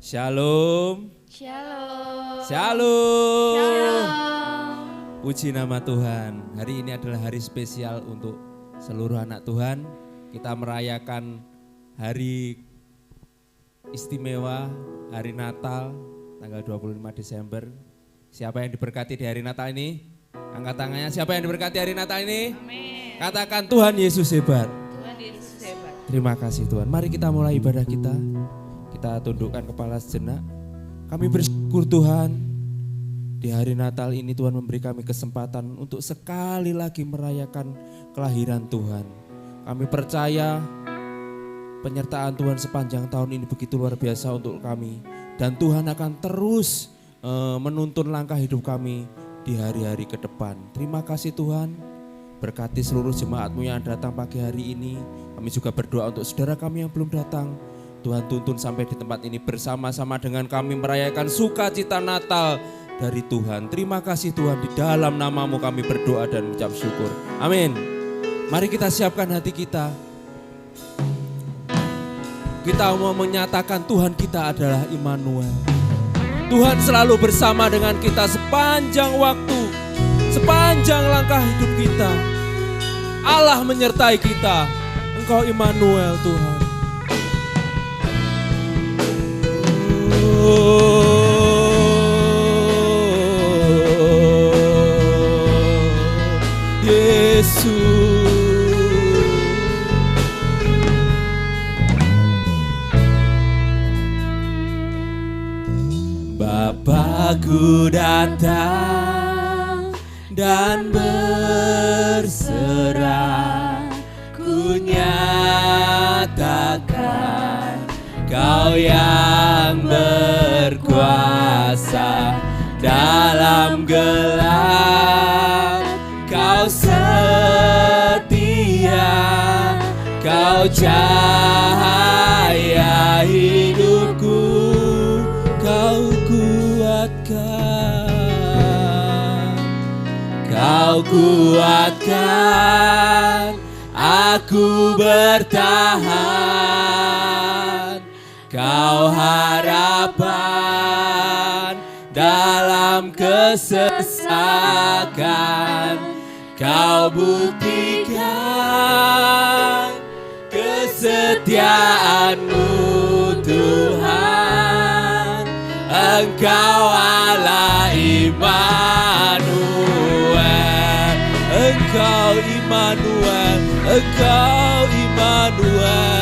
Shalom. Shalom. Shalom. Shalom. Puji nama Tuhan. Hari ini adalah hari spesial untuk seluruh anak Tuhan. Kita merayakan hari istimewa, hari Natal, tanggal 25 Desember. Siapa yang diberkati di hari Natal ini? Angkat tangannya. Siapa yang diberkati hari Natal ini? Amin. Katakan Tuhan Yesus hebat. Tuhan Yesus hebat. Terima kasih Tuhan. Mari kita mulai ibadah kita. Kita tundukkan kepala sejenak. Kami bersyukur Tuhan, di hari Natal ini Tuhan memberi kami kesempatan untuk sekali lagi merayakan kelahiran Tuhan. Kami percaya penyertaan Tuhan sepanjang tahun ini begitu luar biasa untuk kami. Dan Tuhan akan terus menuntun langkah hidup kami di hari-hari ke depan. Terima kasih Tuhan, berkati seluruh jemaat-Mu yang datang pagi hari ini. Kami juga berdoa untuk saudara kami yang belum datang. Tuhan tuntun sampai di tempat ini bersama-sama dengan kami merayakan sukacita Natal dari Tuhan. Terima kasih Tuhan, di dalam nama-Mu kami berdoa dan mengucap syukur. Amin. Mari kita siapkan hati kita. Kita mau menyatakan Tuhan kita adalah Immanuel. Tuhan selalu bersama dengan kita sepanjang waktu, sepanjang langkah hidup kita. Allah menyertai kita. Engkau Immanuel Tuhan. Yesus, Bapakku datang dan berserah, ku nyatakan Kau yang berkuasa dalam gelap, Kau setia, Kau cahaya hidupku, Kau kuatkan, aku bertahan. Kau harapan dalam kesesakan, Kau buktikan kesetiaan-Mu Tuhan. Engkau Allah Immanuel, Engkau Immanuel, Engkau Immanuel.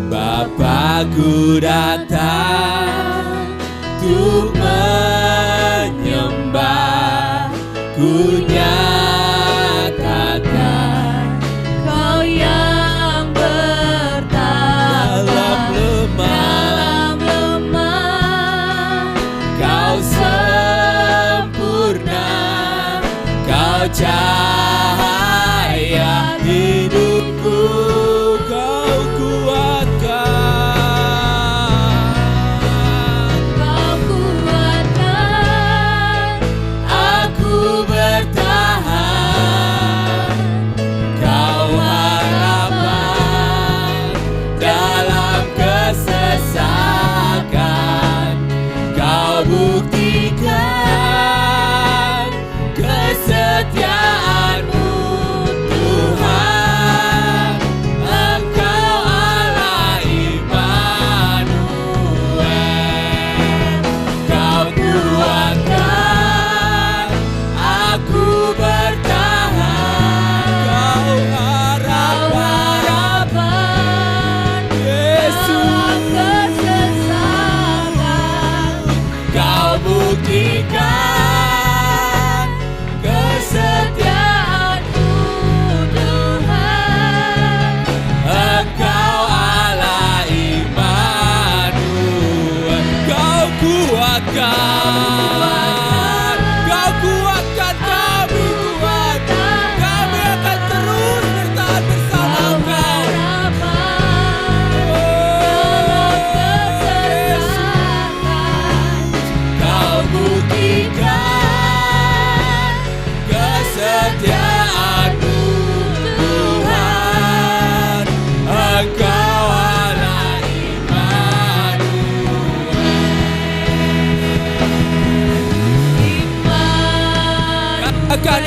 Bapakku datang untuk menyembah, ku nyatakan Kau yang bertahan dalam lemah, Kau sempurna, Kau cahaya hidupku, Kau kuatkan, aku bertahan. Kau harapan dalam kesesakan, Kau buktikan kesetiaan-Mu Tuhan.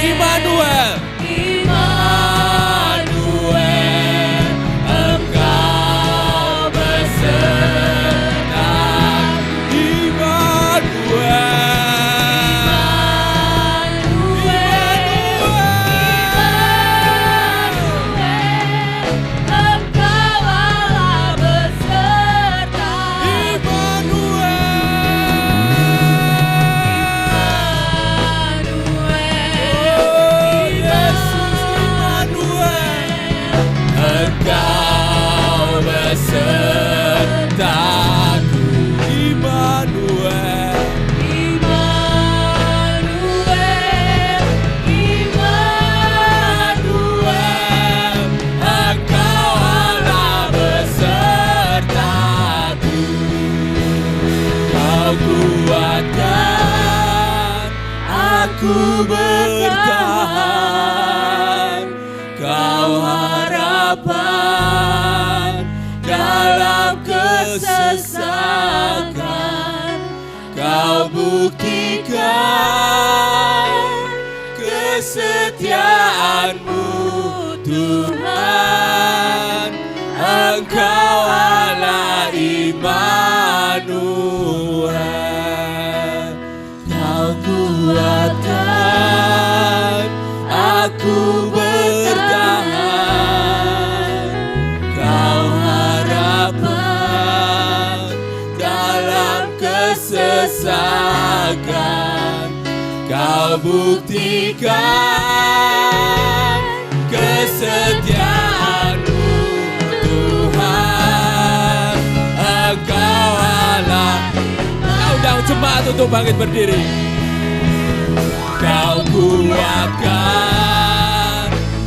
Immanuel. Immanuel, Engkau besertaku. Engkau Allah besertaku. Engkau besertaku, Immanuel. Engkau Allah besertaku. Kau kuatkan aku bertahan. Kau harapan dalam kesesakan. Kau buktikan kesetiaan-Mu, Tuhan. Engkau Allah Immanuel. Kau kuatkan aku bertahan. Kau harapan dalam kesesakan. Kau buktikan kesetiaan-Mu, Tuhan. Engkau Allah. Kau undang jemaat untuk bangkit berdiri. Kau kuatkan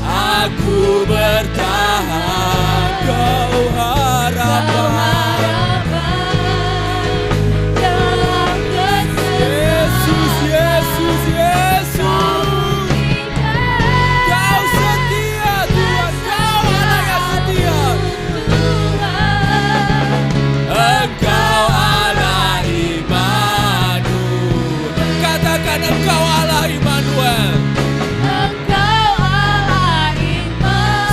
aku bertahan. Kau harapan. Yesus, Yesus, Yesus. Kau setia, Tuhan. Kau Allah yang setia. Engkau Allah Immanuel. Katakan Engkau Allah Immanuel.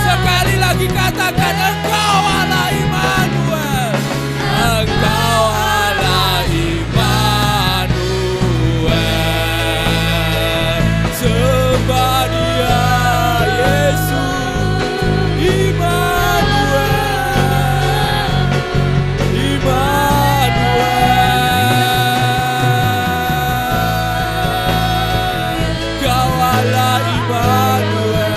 Sekali lagi katakan Engkau Allah Immanuel. Engkau Allah Immanuel. Sembah Dia, Yesus. Immanuel. Immanuel. Kau Allah Immanuel.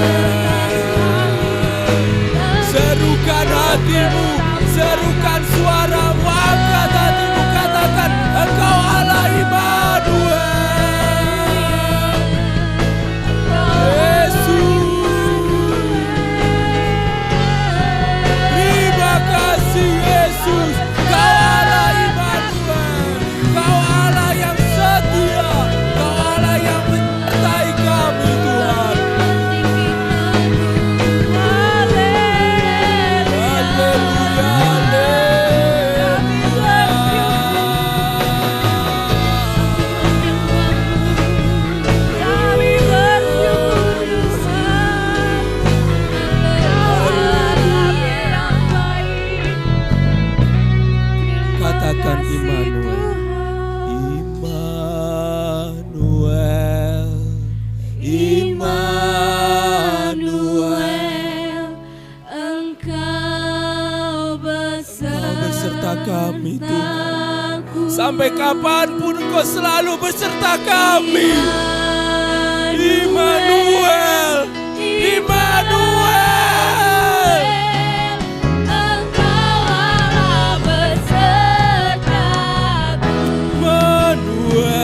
Serukan hatimu, serukan suaramu, angkat hatimu, katakan Engkau Allah Immanuel. Yesus, terima kasih Yesus. Kau Allah Immanuel. Kau Allah yang setia. Kau Allah yang menyertai kami, Tuhan. Katakan Immanuel. Immanuel. Immanuel. Engkau beserta kami, Tuhan. Sampai kapanpun Engkau selalu beserta kami. Immanuel. Immanuel. Engkau Allah besertaku. Immanuel.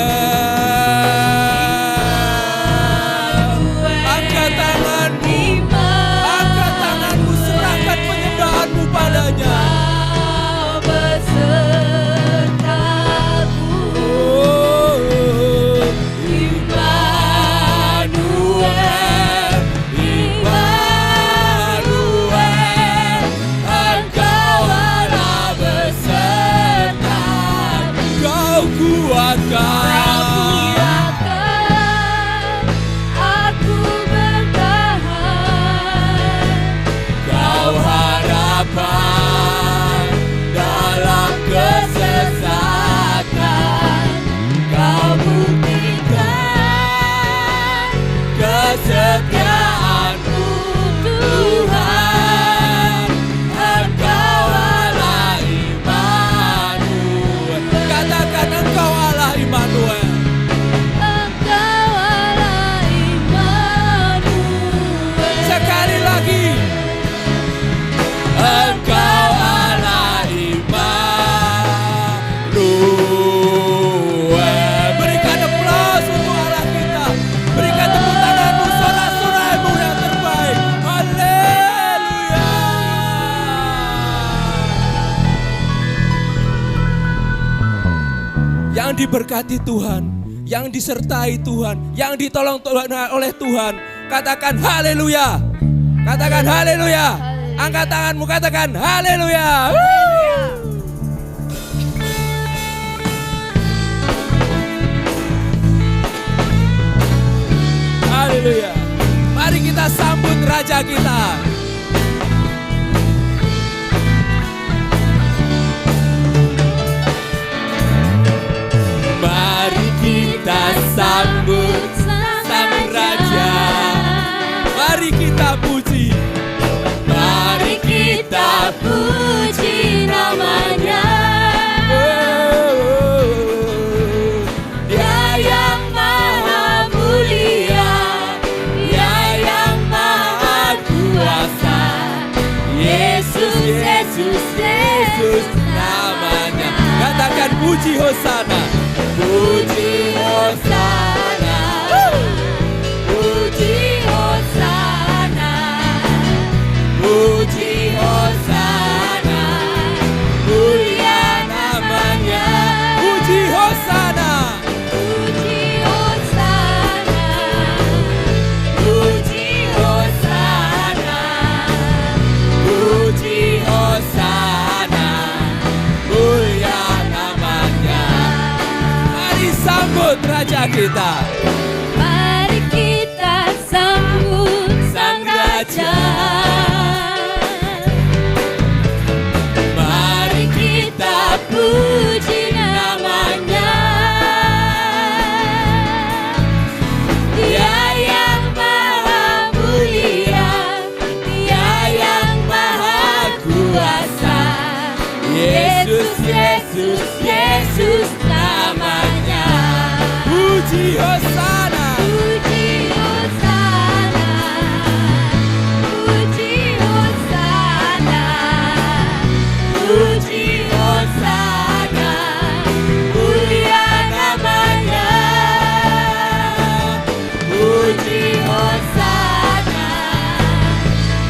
Angkat tanganmu. Angkat tanganmu, serahkan penyembahanmu padanya. Engkau besertaku. Oh, Immanuel. diberkati Tuhan, yang disertai Tuhan, yang ditolong oleh Tuhan. Katakan haleluya. Katakan haleluya. Angkat tanganmu, katakan haleluya. Haleluya. Mari kita sambut Raja kita. Mari kita sambut Sang Raja. Mari kita puji. Mari kita puji namanya. Dia yang maha mulia, Dia yang maha kuasa. Yesus, Yesus, Yesus namanya. Katakan puji Hosana. Puji Hosana, puji Hosana, puji Hosana, mulia namanya. Puji Hosana. Puji Hosana, puji Hosana, Puji Hosana. Mulia namanya. Mari sambut Raja kita. Mari kita sambut Sang Raja. Mari kita puji namanya. Dia yang maha mulia, Dia yang maha kuasa. Yesus, Yesus, Yesus namanya. Puji Hosana. Puji Hosana, puji Hosana, puji Hosana, mulia namanya. Puji Hosana,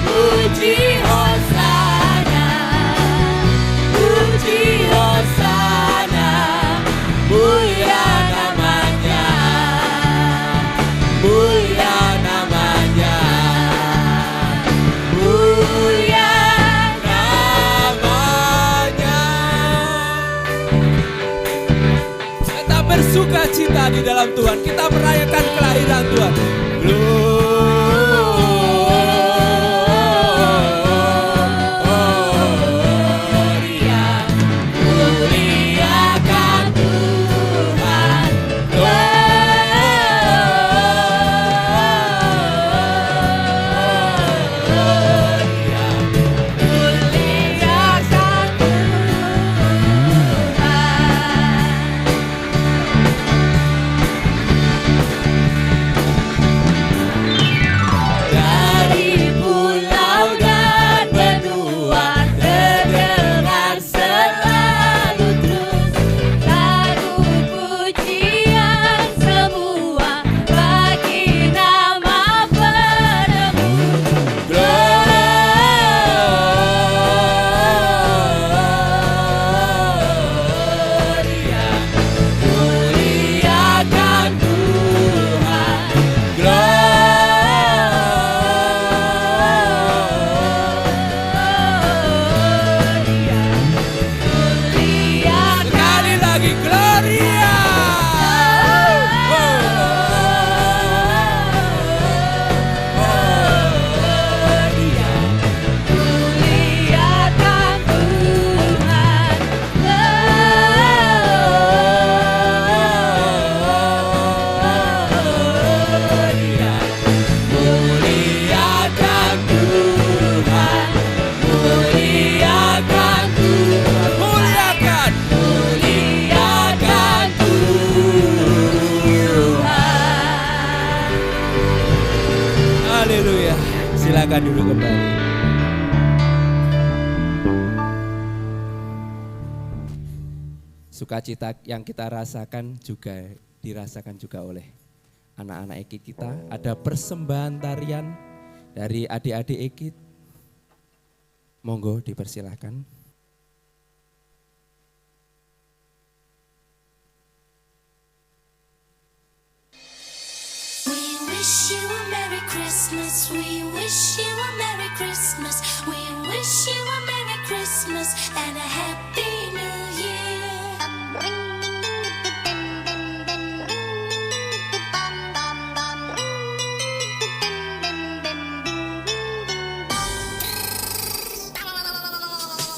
puji Hosana, puji Hosana, mulia namanya. Mulia namanya. Mulia namanya. Kita bersuka cita di dalam Tuhan. Kita merayakan kelahiran Tuhan. Gloria, muliakan Tuhan. Gloria, muliakan Tuhan. Dari pulau dan benua terdengar selalu terus lagu pujian semua bagi nama penebus. Gloria, muliakan Tuhan. Gloria, muliakan Sekali lagi Gloria. Gloria, muliakan Tuhan. Gloria, muliakan Tuhan. Muliakan Tuhan. Muliakan. Muliakan Tuhan. Haleluya. Silakan duduk kembali. Sukacita yang kita rasakan juga dirasakan juga oleh anak-anak Ekit kita. Ada persembahan tarian dari adik-adik Ekit. Monggo dipersilahkan. wish you a Merry Christmas. We wish you a Merry Christmas. We wish you a Merry Christmas and a Happy New Year.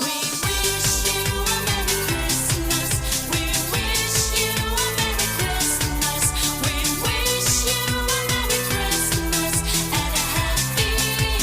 We wish you a Merry Christmas. We wish you a Merry Christmas. We wish you a Merry Christmas and a Happy New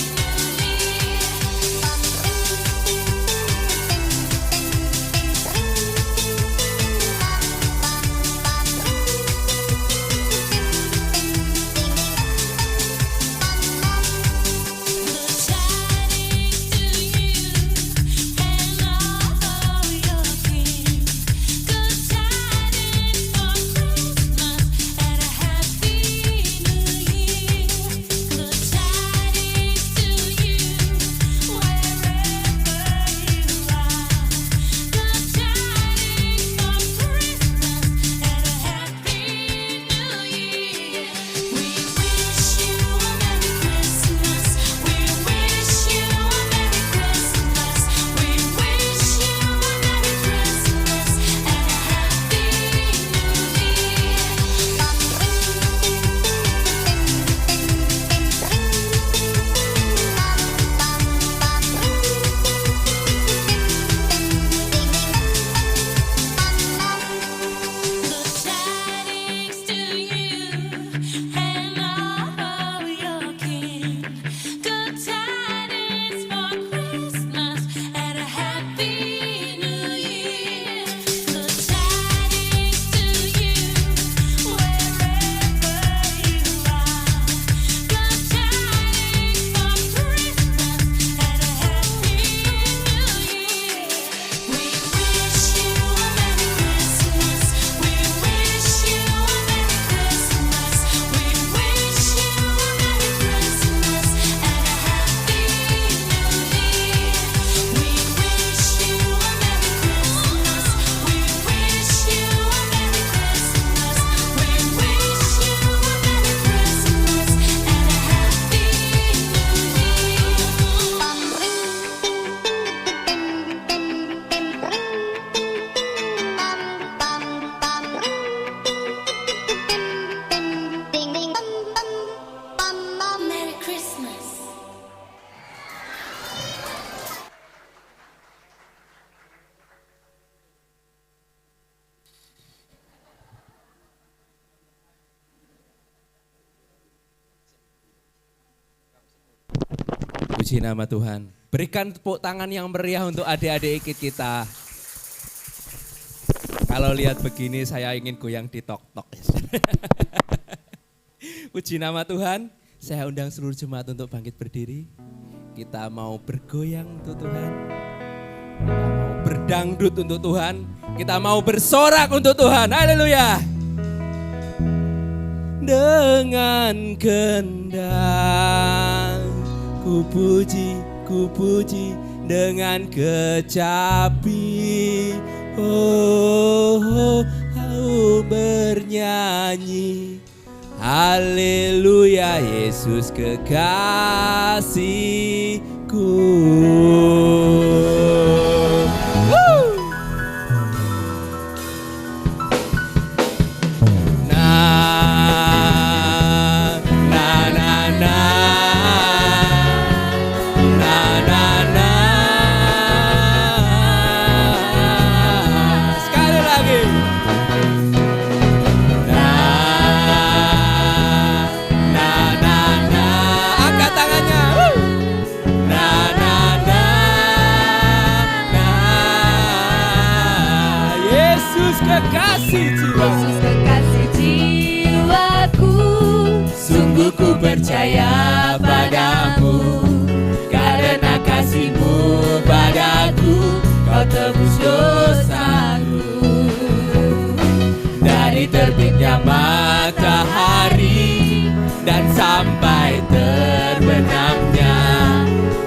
Merry Christmas. Puji nama Tuhan. Berikan tepuk tangan yang meriah untuk adik-adik kita. Kalau lihat begini saya ingin goyang di tok-tok. Puji nama Tuhan. Saya undang seluruh jemaat untuk bangkit berdiri. Kita mau bergoyang untuk Tuhan. Kita mau berdangdut untuk Tuhan. Kita mau bersorak untuk Tuhan. Haleluya. Dengan kendang ku puji dengan kecapi. Oh, aku bernyanyi. Haleluya, Yesus kekasihku. Yesus kekasih jiwaku, sungguh ku percaya padamu, karena kasih-Mu padaku, Kau tebus dosaku. Dari terbitnya matahari dan sampai terbenamnya,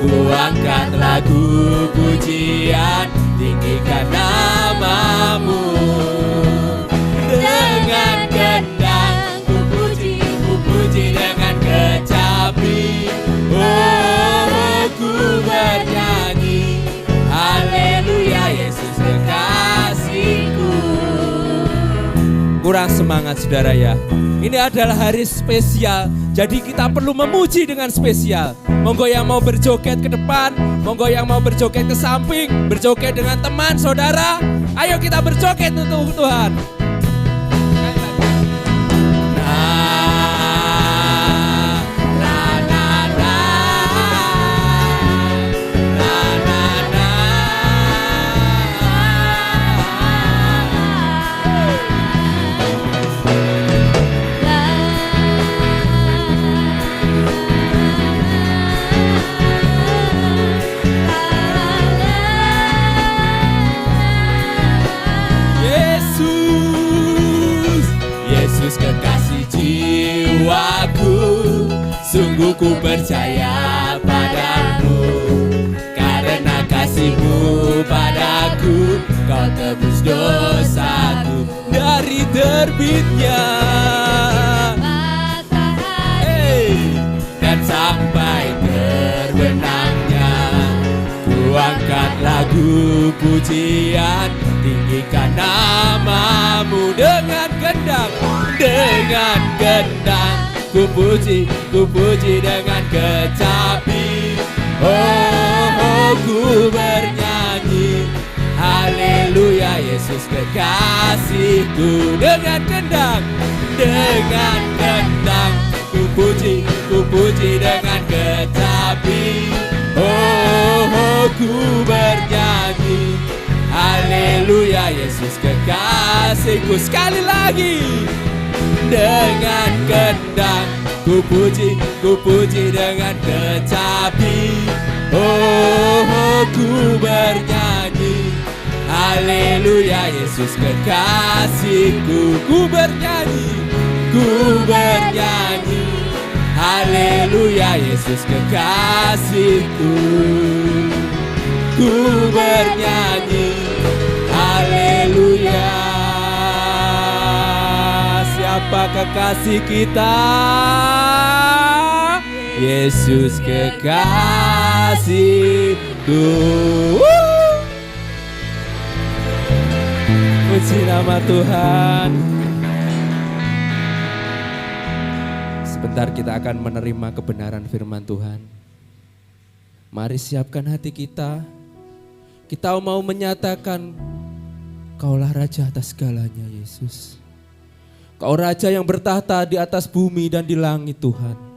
ku angkat lagu pujian, tinggikan nama-Mu. Dengan kendang ku puji dengan kendang. Oh, ku bernyanyi, haleluya Yesus kekasihku. Kurang semangat saudara ya. Ini adalah hari spesial, jadi kita perlu memuji dengan spesial. Monggo yang mau berjoget ke depan, monggo yang mau berjoget ke samping, berjoget dengan teman, saudara. Ayo kita berjoget untuk Tuhan. Yesus kekasih jiwaku, sungguh ku percaya padamu. Karena kasih-Mu padaku, Kau tebus dosaku. Dari terbitnya dan sampai terbenamnya, ku angkat lagu pujian, tinggikan nama-Mu dengan gendang, ku puji dengan kecapi. Oh, ku bernyanyi, haleluya Yesus kekasihku. Dengan gendang, ku puji dengan kecapi. Oh, ku bernyanyi, haleluya Yesus kekasihku. Sekali lagi, dengan gendang, ku puji dengan kecapi. Oh, ku bernyanyi, haleluya Yesus kekasihku. Ku bernyanyi, haleluya Yesus kekasihku. Ku bernyanyi, haleluya. Siapa kekasih kita? Yesus kekasihku. puji nama Tuhan. Sebentar kita akan menerima kebenaran firman Tuhan. Mari siapkan hati kita. Kita mau menyatakan, Kaulah Raja atas segalanya Yesus. Kau Raja yang bertahta di atas bumi dan di langit Tuhan.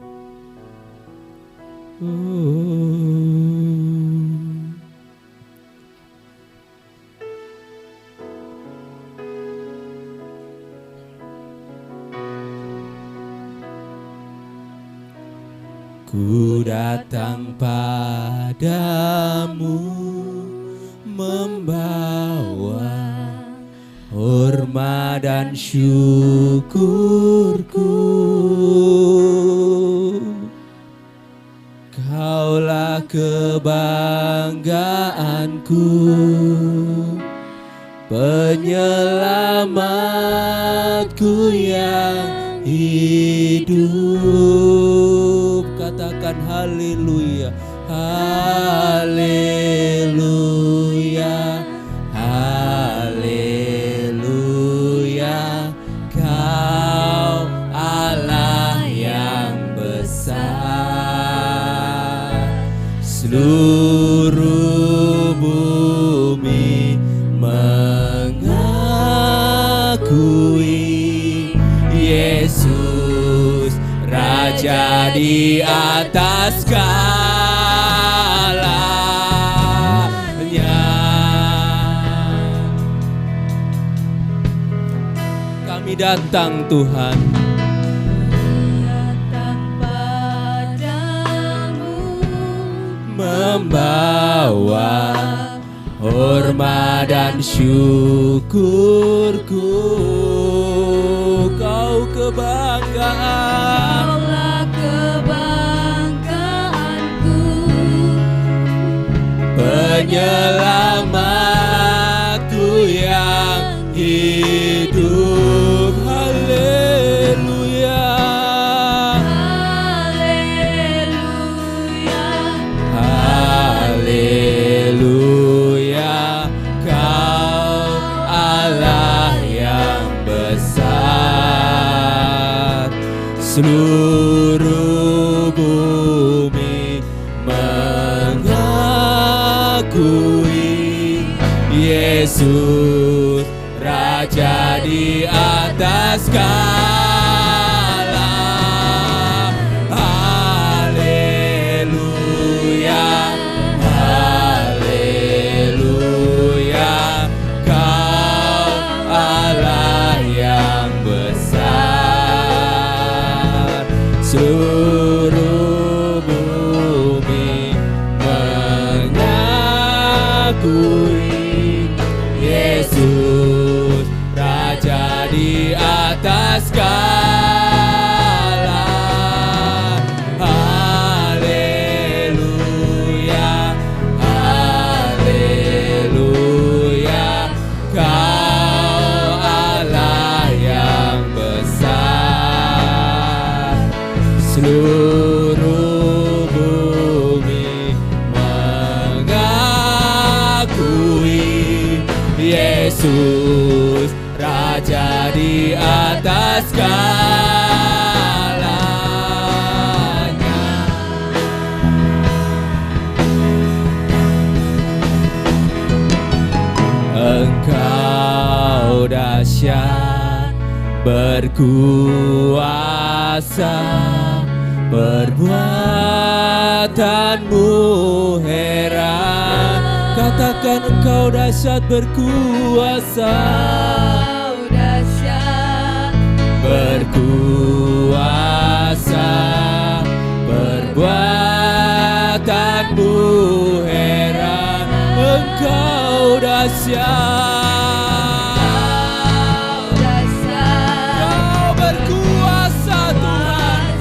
Ku datang padamu membawa hormat dan syukurku. Kaulah kebanggaanku, penyelamatku yang hidup. Katakan haleluya, haleluya, haleluya. Kau Allah yang besar, seluruh bumi mengakui Yesus Raja di atas segalanya. Kami datang Tuhan, datang padamu, membawa hormat dan syukurku. Kau kebanggaan, Kaulah kebanggaanku, penyelamatku yang hidup. Haleluya, Yesus Raja di atas segala. Haleluya, haleluya, Kau Allah yang besar. Seluruh bumi mengakui Yesus Raja di atas segala. Haleluya, haleluya, Kau Allah yang besar. Seluruh bumi mengakui Yesus Raja di atas segalanya. Engkau dahsyat berkuasa, perbuatanmu heran. Katakan engkau dahsyat berkuasa, berkuasa, perbuatanmu heran. Engkau dahsyat, Kau berkuasa Tuhan,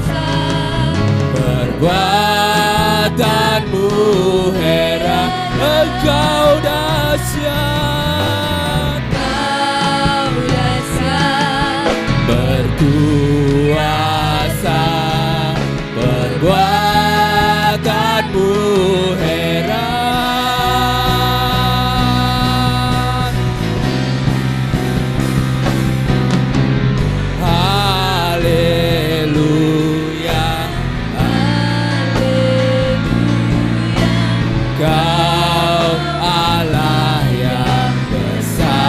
perbuatanmu heran. Engkau dahsyat, berkuasa, perbuatanmu heran. Haleluya, Kau Allah yang besar.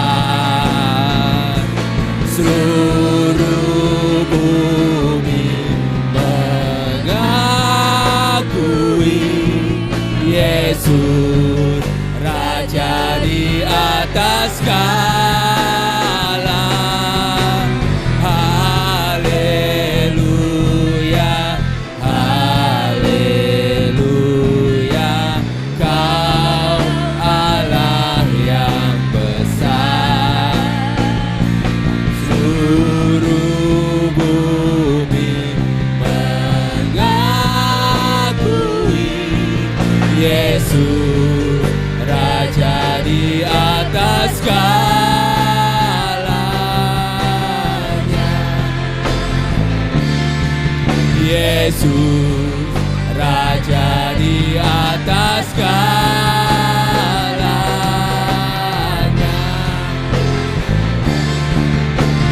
Seluruh bumi mengakui Yesus Raja di atas segala. Haleluya, haleluya, Kau Allah yang besar. Seluruh bumi mengakui Yesus Raja di atas segalanya. Yesus Raja di atas segalanya.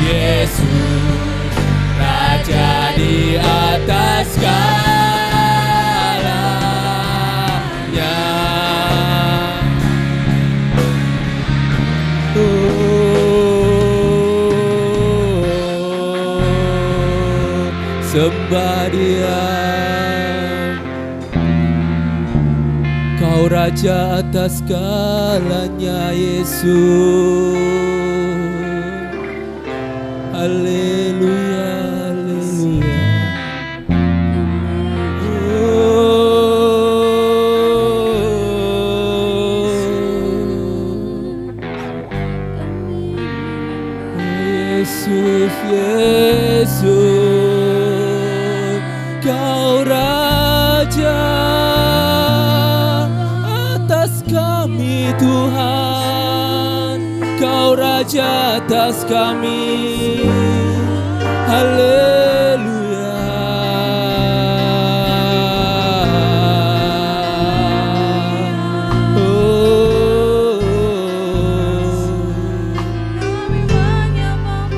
Yesus Raja di atas segalanya. Sembah Dia, Kau Raja atas segalanya, Yesus. Haleluya, haleluya. Yesus, Yesus, Kau Raja atas kami, Tuhan. Kau Raja atas kami. Haleluya.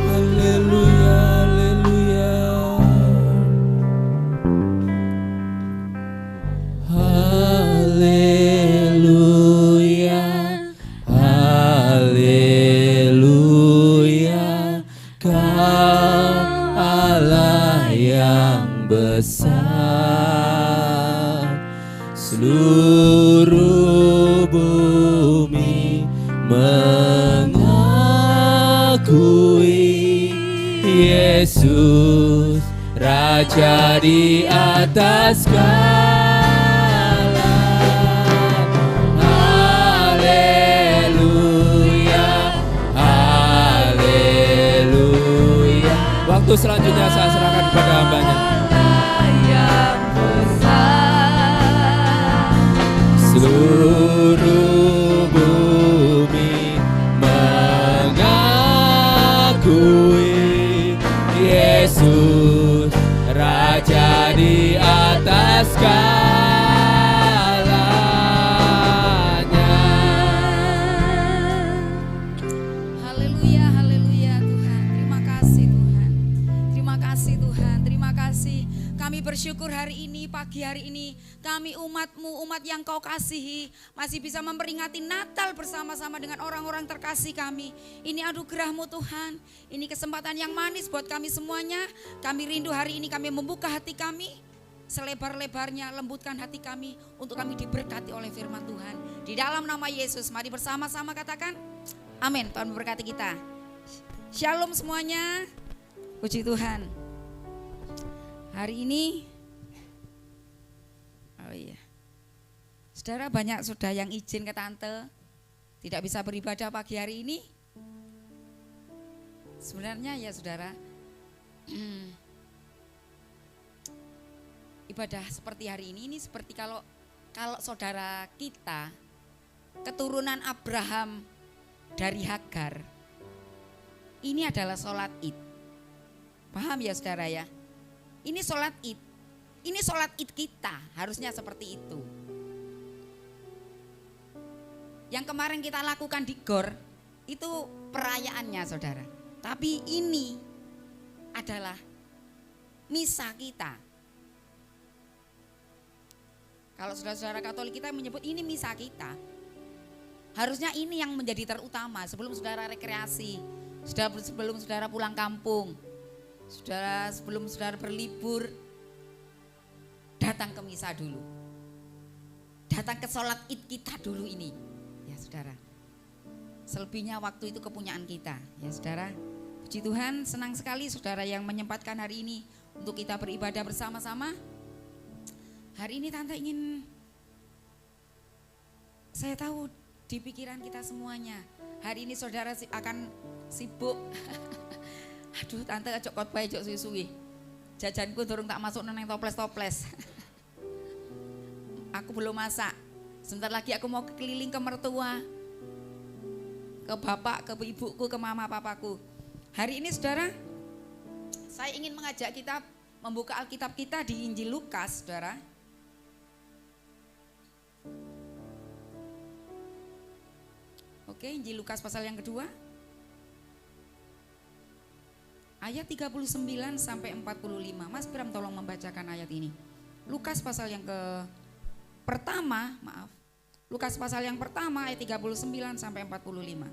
Haleluya, haleluya. Haleluya, haleluya. Seluruh bumi mengakui Yesus Raja di atas segala. Haleluya, haleluya. Waktu selanjutnya saya serahkan kepada hambanya. Seluruh bumi mengakui Yesus Raja di atas segalanya. Haleluya, haleluya Tuhan. Terima kasih Tuhan. Terima kasih Tuhan, terima kasih. Kami bersyukur hari ini, pagi hari ini, kami umat-Mu, umat yang Kau kasihi, masih bisa memperingati Natal bersama-sama dengan orang-orang terkasih kami. Ini anugerah-Mu Tuhan, ini kesempatan yang manis buat kami semuanya. Kami rindu hari ini kami membuka hati kami, selebar-lebarnya lembutkan hati kami untuk kami diberkati oleh firman Tuhan. Di dalam nama Yesus, mari bersama-sama katakan, amin. Tuhan memberkati kita. Shalom semuanya, puji Tuhan. Hari ini, oh iya, saudara banyak sudah yang izin ke tante tidak bisa beribadah pagi hari ini. Sebenarnya ya saudara, ibadah seperti hari ini seperti kalau saudara kita keturunan Abraham dari Hagar, ini adalah sholat Id. Paham ya saudara ya? Ini sholat Id. Ini sholat Id kita, harusnya seperti itu. Yang kemarin kita lakukan di GOR, itu perayaannya saudara. Tapi ini adalah misa kita. Kalau saudara-saudara Katolik kita menyebut ini misa kita. Harusnya ini yang menjadi terutama sebelum saudara rekreasi, sebelum saudara pulang kampung. Sebelum saudara berlibur, datang ke misa dulu. Datang ke sholat Id kita dulu ini. Ya saudara. Selebihnya waktu itu kepunyaan kita. Ya saudara. Puji Tuhan, senang sekali saudara yang menyempatkan hari ini untuk kita beribadah bersama-sama. Hari ini tante ingin, saya tahu di pikiran kita semuanya, hari ini saudara akan sibuk. Aduh tante ajak khotbah ajak suwi-suwi. Jajanku durung tak masuk nang toples-toples. Aku belum masak. Sebentar lagi aku mau keliling ke mertua, ke bapak, ke ibuku, ke mama papaku. Hari ini saudara, saya ingin mengajak kita membuka Alkitab kita di Injil Lukas, saudara. Oke, Injil Lukas pasal yang kedua. Ayat 39 sampai 45. Mas Bram tolong membacakan ayat ini. Lukas pasal yang pertama, maaf. Lukas pasal yang pertama ayat 39 sampai 45.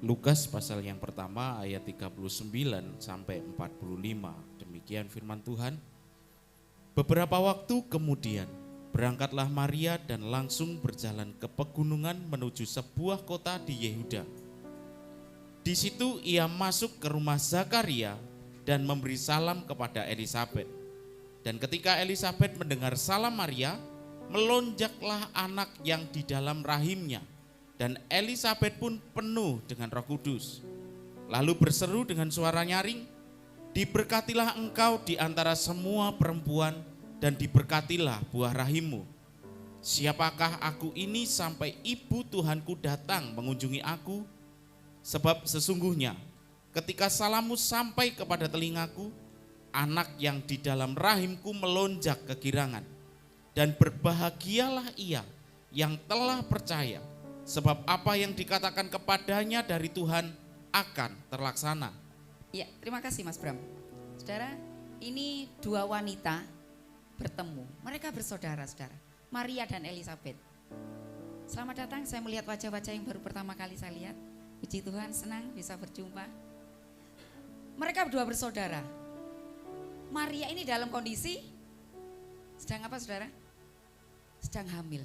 Lukas pasal yang pertama ayat 39 sampai 45. Demikian firman Tuhan. Beberapa waktu kemudian berangkatlah Maria dan langsung berjalan ke pegunungan menuju sebuah kota di Yehuda. Di situ ia masuk ke rumah Zakaria dan memberi salam kepada Elisabet. Dan ketika Elisabet mendengar salam Maria, melonjaklah anak yang di dalam rahimnya. Dan Elisabet pun penuh dengan Roh Kudus. Lalu berseru dengan suara nyaring, "Diberkatilah engkau di antara semua perempuan, dan diberkatilah buah rahimmu. Siapakah aku ini sampai ibu Tuhanku datang mengunjungi aku? Sebab sesungguhnya ketika salammu sampai kepada telingaku, anak yang di dalam rahimku melonjak kegirangan. Dan berbahagialah ia yang telah percaya, sebab apa yang dikatakan kepadanya dari Tuhan akan terlaksana." Ya, terima kasih Mas Bram. Saudara, ini dua wanita bertemu. Mereka bersaudara-saudara, Maria dan Elisabet. Selamat datang, saya melihat wajah-wajah yang baru pertama kali saya lihat. Puji Tuhan, senang bisa berjumpa. Mereka berdua bersaudara. Maria ini dalam kondisi sedang apa saudara? Sedang hamil.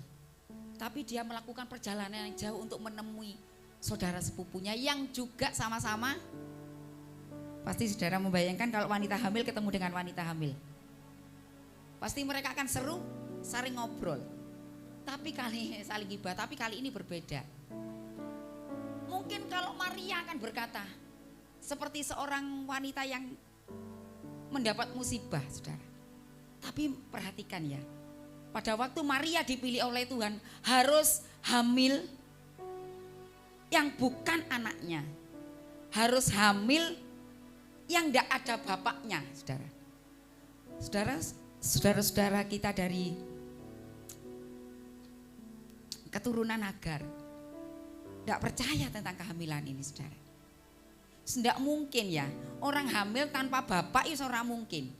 Tapi dia melakukan perjalanan yang jauh untuk menemui saudara sepupunya yang juga sama-sama. Pasti saudara membayangkan kalau wanita hamil ketemu dengan wanita hamil. Pasti mereka akan seru, saling ngobrol. Tapi saling gibah, tapi kali ini berbeda. Mungkin kalau Maria akan berkata seperti seorang wanita yang mendapat musibah, saudara. Tapi perhatikan ya, pada waktu Maria dipilih oleh Tuhan harus hamil yang bukan anaknya, harus hamil yang tidak ada bapaknya, saudara. Saudara-saudara kita dari keturunan Hagar tidak percaya tentang kehamilan ini, saudara. Tidak mungkin ya orang hamil tanpa bapak itu orang mungkin.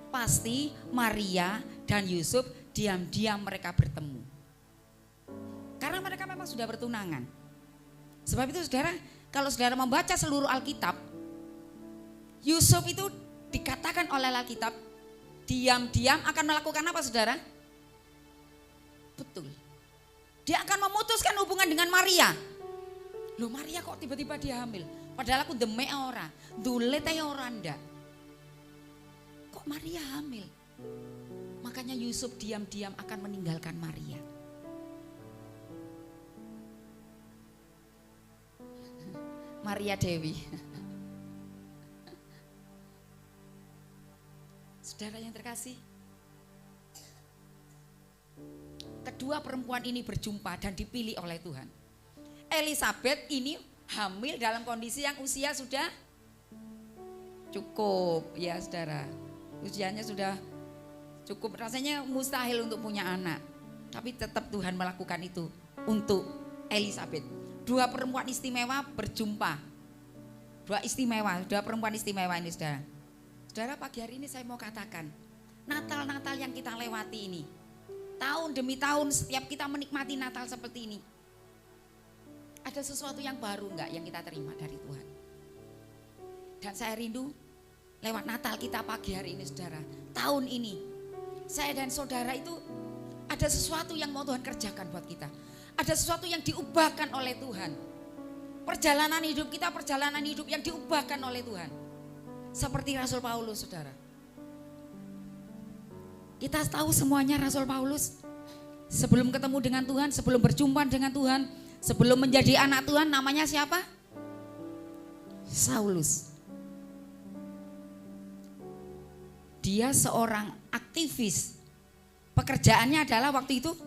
Pasti Maria dan Yusuf diam-diam mereka bertemu. Karena mereka memang sudah bertunangan. Sebab itu saudara, kalau saudara membaca seluruh Alkitab, Yusuf itu dikatakan oleh Alkitab diam-diam akan melakukan apa saudara? Betul. Dia akan memutuskan hubungan dengan Maria. Loh Maria kok tiba-tiba dia hamil? Padahal aku demek ora, dulet ae ora ndak. Kok Maria hamil? Makanya Yusuf diam-diam akan meninggalkan Maria. Maria Dewi. Saudara yang terkasih, kedua perempuan ini berjumpa dan dipilih oleh Tuhan. Elizabeth ini hamil dalam kondisi yang usia sudah cukup ya saudara. Usianya sudah cukup, rasanya mustahil untuk punya anak. Tapi tetap Tuhan melakukan itu untuk Elizabeth. Dua perempuan istimewa berjumpa. Dua perempuan istimewa ini saudara. Saudara, pagi hari ini saya mau katakan, Natal-Natal yang kita lewati ini, tahun demi tahun setiap kita menikmati Natal seperti ini, ada sesuatu yang baru enggak yang kita terima dari Tuhan? Dan saya rindu lewat Natal kita pagi hari ini saudara, tahun ini saya dan saudara itu ada sesuatu yang mau Tuhan kerjakan buat kita. Ada sesuatu yang diubahkan oleh Tuhan. Perjalanan hidup kita, perjalanan hidup yang diubahkan oleh Tuhan. Seperti Rasul Paulus saudara. Kita tahu semuanya Rasul Paulus sebelum ketemu dengan Tuhan, sebelum berjumpa dengan Tuhan, sebelum menjadi anak Tuhan, namanya siapa? Saulus. Dia seorang aktivis. Pekerjaannya adalah waktu itu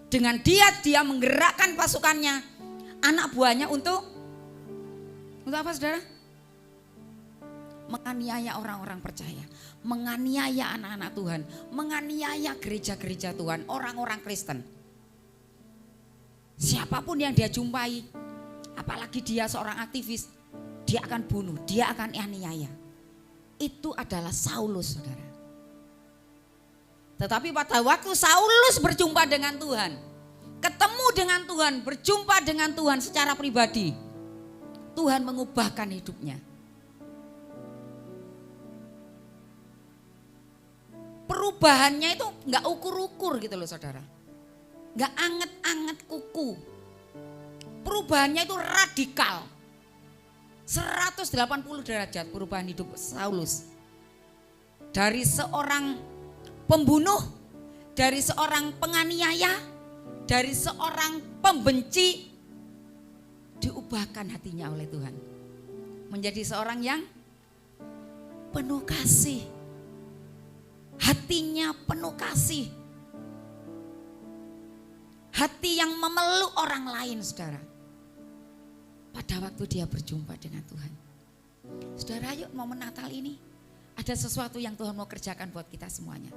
dengan dia menggerakkan pasukannya, anak buahnya untuk apa saudara? Menganiaya orang-orang percaya, menganiaya anak-anak Tuhan, menganiaya gereja-gereja Tuhan, orang-orang Kristen. Siapapun yang dia jumpai, apalagi dia seorang aktivis, dia akan bunuh, dia akan aniaya. Itu adalah Saulus saudara. Tetapi pada waktu Saulus berjumpa dengan Tuhan, ketemu dengan Tuhan, berjumpa dengan Tuhan secara pribadi, Tuhan mengubahkan hidupnya. Perubahannya itu enggak ukur-ukur gitu loh saudara. Enggak anget-anget kuku. Perubahannya itu radikal. 180 derajat perubahan hidup Saulus. Dari seorang pembunuh, dari seorang penganiaya, dari seorang pembenci, diubahkan hatinya oleh Tuhan. Menjadi seorang yang penuh kasih. Hatinya penuh kasih. Hati yang memeluk orang lain saudara. Pada waktu dia berjumpa dengan Tuhan. Saudara, yuk momen Natal ini ada sesuatu yang Tuhan mau kerjakan buat kita semuanya.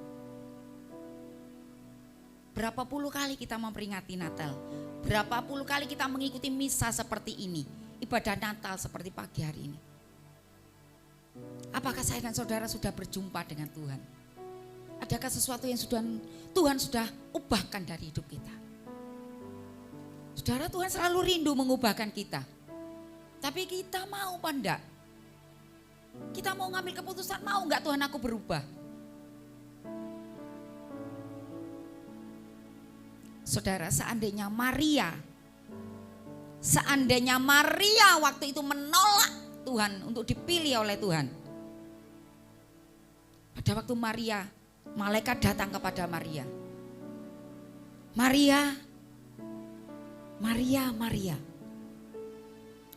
Berapa puluh kali kita memperingati Natal, berapa puluh kali kita mengikuti misa seperti ini, ibadah Natal seperti pagi hari ini. Apakah saya dan saudara sudah berjumpa dengan Tuhan? Adakah sesuatu yang Tuhan sudah ubahkan dari hidup kita? Saudara, Tuhan selalu rindu mengubahkan kita. Tapi kita mau apa enggak? Kita mau ngambil keputusan, mau nggak Tuhan aku berubah? Saudara, seandainya Maria waktu itu menolak Tuhan untuk dipilih oleh Tuhan. Pada waktu Maria, malaikat datang kepada Maria. Maria,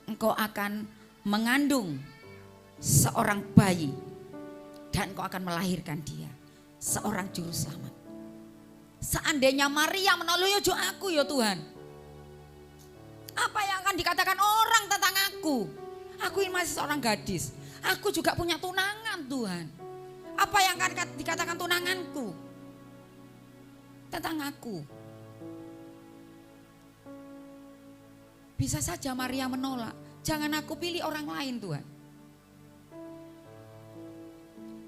engkau akan mengandung seorang bayi dan engkau akan melahirkan dia, seorang juru selamat. Seandainya Maria menolak, yo aku ya Tuhan. Apa yang akan dikatakan orang tentang aku? Aku ini masih seorang gadis. Aku juga punya tunangan Tuhan. Apa yang akan dikatakan tunanganku tentang aku? Bisa saja Maria menolak. Jangan aku pilih orang lain Tuhan.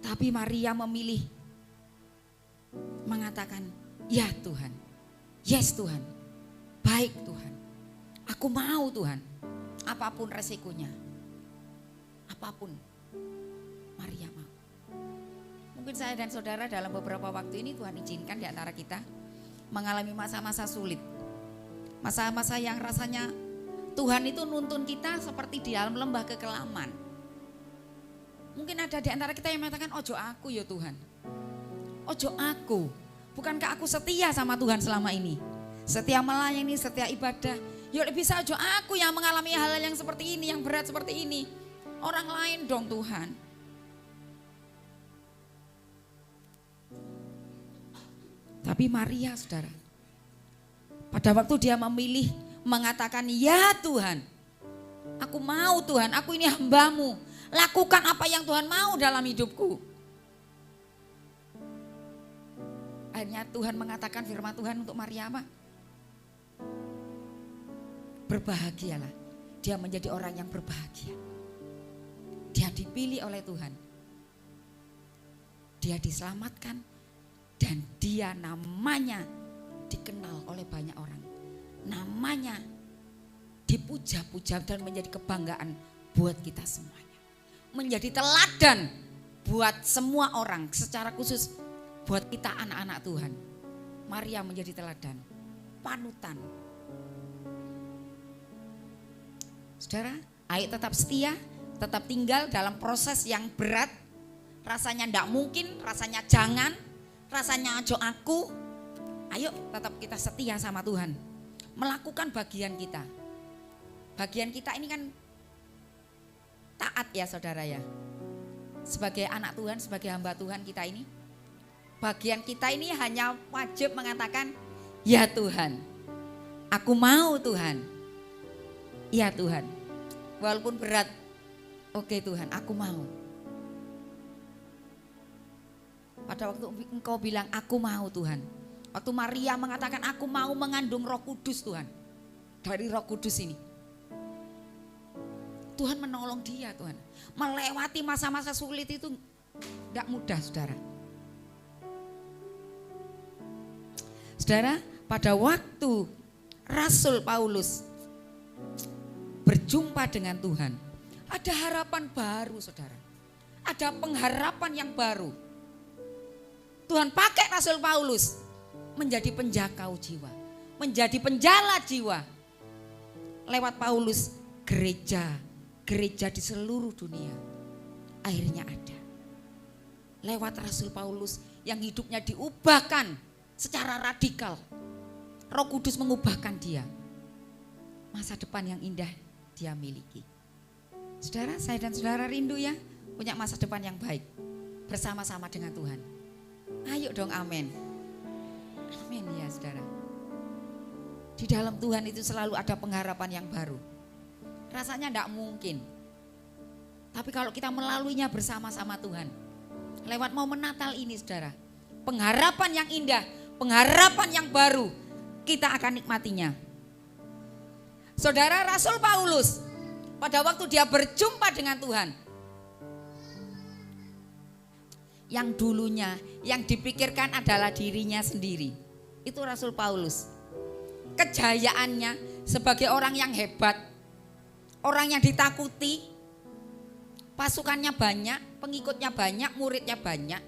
Tapi Maria memilih mengatakan, ya Tuhan, yes Tuhan, baik Tuhan, aku mau Tuhan, apapun resikonya, apapun Maria mau. Mungkin saya dan saudara dalam beberapa waktu ini Tuhan izinkan di antara kita mengalami masa-masa sulit, masa-masa yang rasanya Tuhan itu nuntun kita seperti di dalam lembah kekelaman. Mungkin ada di antara kita yang mengatakan, ojo aku ya Tuhan, ojo aku. Bukankah aku setia sama Tuhan selama ini? Setia melayani, setia ibadah. Yuk bisa aja aku yang mengalami hal-hal yang seperti ini, yang berat seperti ini. Orang lain dong Tuhan. Tapi Maria saudara, pada waktu dia memilih mengatakan ya Tuhan, aku mau Tuhan, aku ini hamba-Mu. Lakukan apa yang Tuhan mau dalam hidupku. Akhirnya Tuhan mengatakan firman Tuhan untuk Maria apa? Berbahagialah. Dia menjadi orang yang berbahagia. Dia dipilih oleh Tuhan. Dia diselamatkan. Dan dia namanya dikenal oleh banyak orang. Namanya dipuja-puja dan menjadi kebanggaan buat kita semuanya. Menjadi teladan buat semua orang, secara khusus buat kita anak-anak Tuhan. Maria menjadi teladan, panutan. Saudara, ayo tetap setia, tetap tinggal dalam proses yang berat. Rasanya tidak mungkin, rasanya jangan, rasanya ajo aku. Ayo tetap kita setia sama Tuhan. Melakukan bagian kita. Bagian kita ini kan taat ya saudara ya. Sebagai anak Tuhan, sebagai hamba Tuhan kita ini. Bagian kita ini hanya wajib mengatakan, ya Tuhan, aku mau Tuhan. Ya Tuhan, walaupun berat, oke Tuhan, aku mau. Pada waktu engkau bilang, aku mau Tuhan. Waktu Maria mengatakan, aku mau mengandung Roh Kudus Tuhan. Dari Roh Kudus ini. Tuhan menolong dia Tuhan. Melewati masa-masa sulit itu tidak mudah saudara. Saudara, pada waktu Rasul Paulus berjumpa dengan Tuhan, ada harapan baru saudara. Ada pengharapan yang baru. Tuhan pakai Rasul Paulus menjadi penjakau jiwa, menjadi penjala jiwa. Lewat Paulus, gereja di seluruh dunia akhirnya ada. Lewat Rasul Paulus yang hidupnya diubahkan secara radikal. Roh Kudus mengubahkan dia. Masa depan yang indah dia miliki. Saudara, saya dan saudara rindu ya punya masa depan yang baik bersama-sama dengan Tuhan. Ayo dong amin. Amin ya saudara. Di dalam Tuhan itu selalu ada pengharapan yang baru. Rasanya tidak mungkin. Tapi kalau kita melaluinya bersama-sama Tuhan. Lewat momen Natal ini saudara. Pengharapan yang indah, pengharapan yang baru, kita akan nikmatinya. Saudara, Rasul Paulus pada waktu dia berjumpa dengan Tuhan, yang dulunya yang dipikirkan adalah dirinya sendiri, itu Rasul Paulus. Kejayaannya sebagai orang yang hebat, orang yang ditakuti, pasukannya banyak, pengikutnya banyak, muridnya banyak.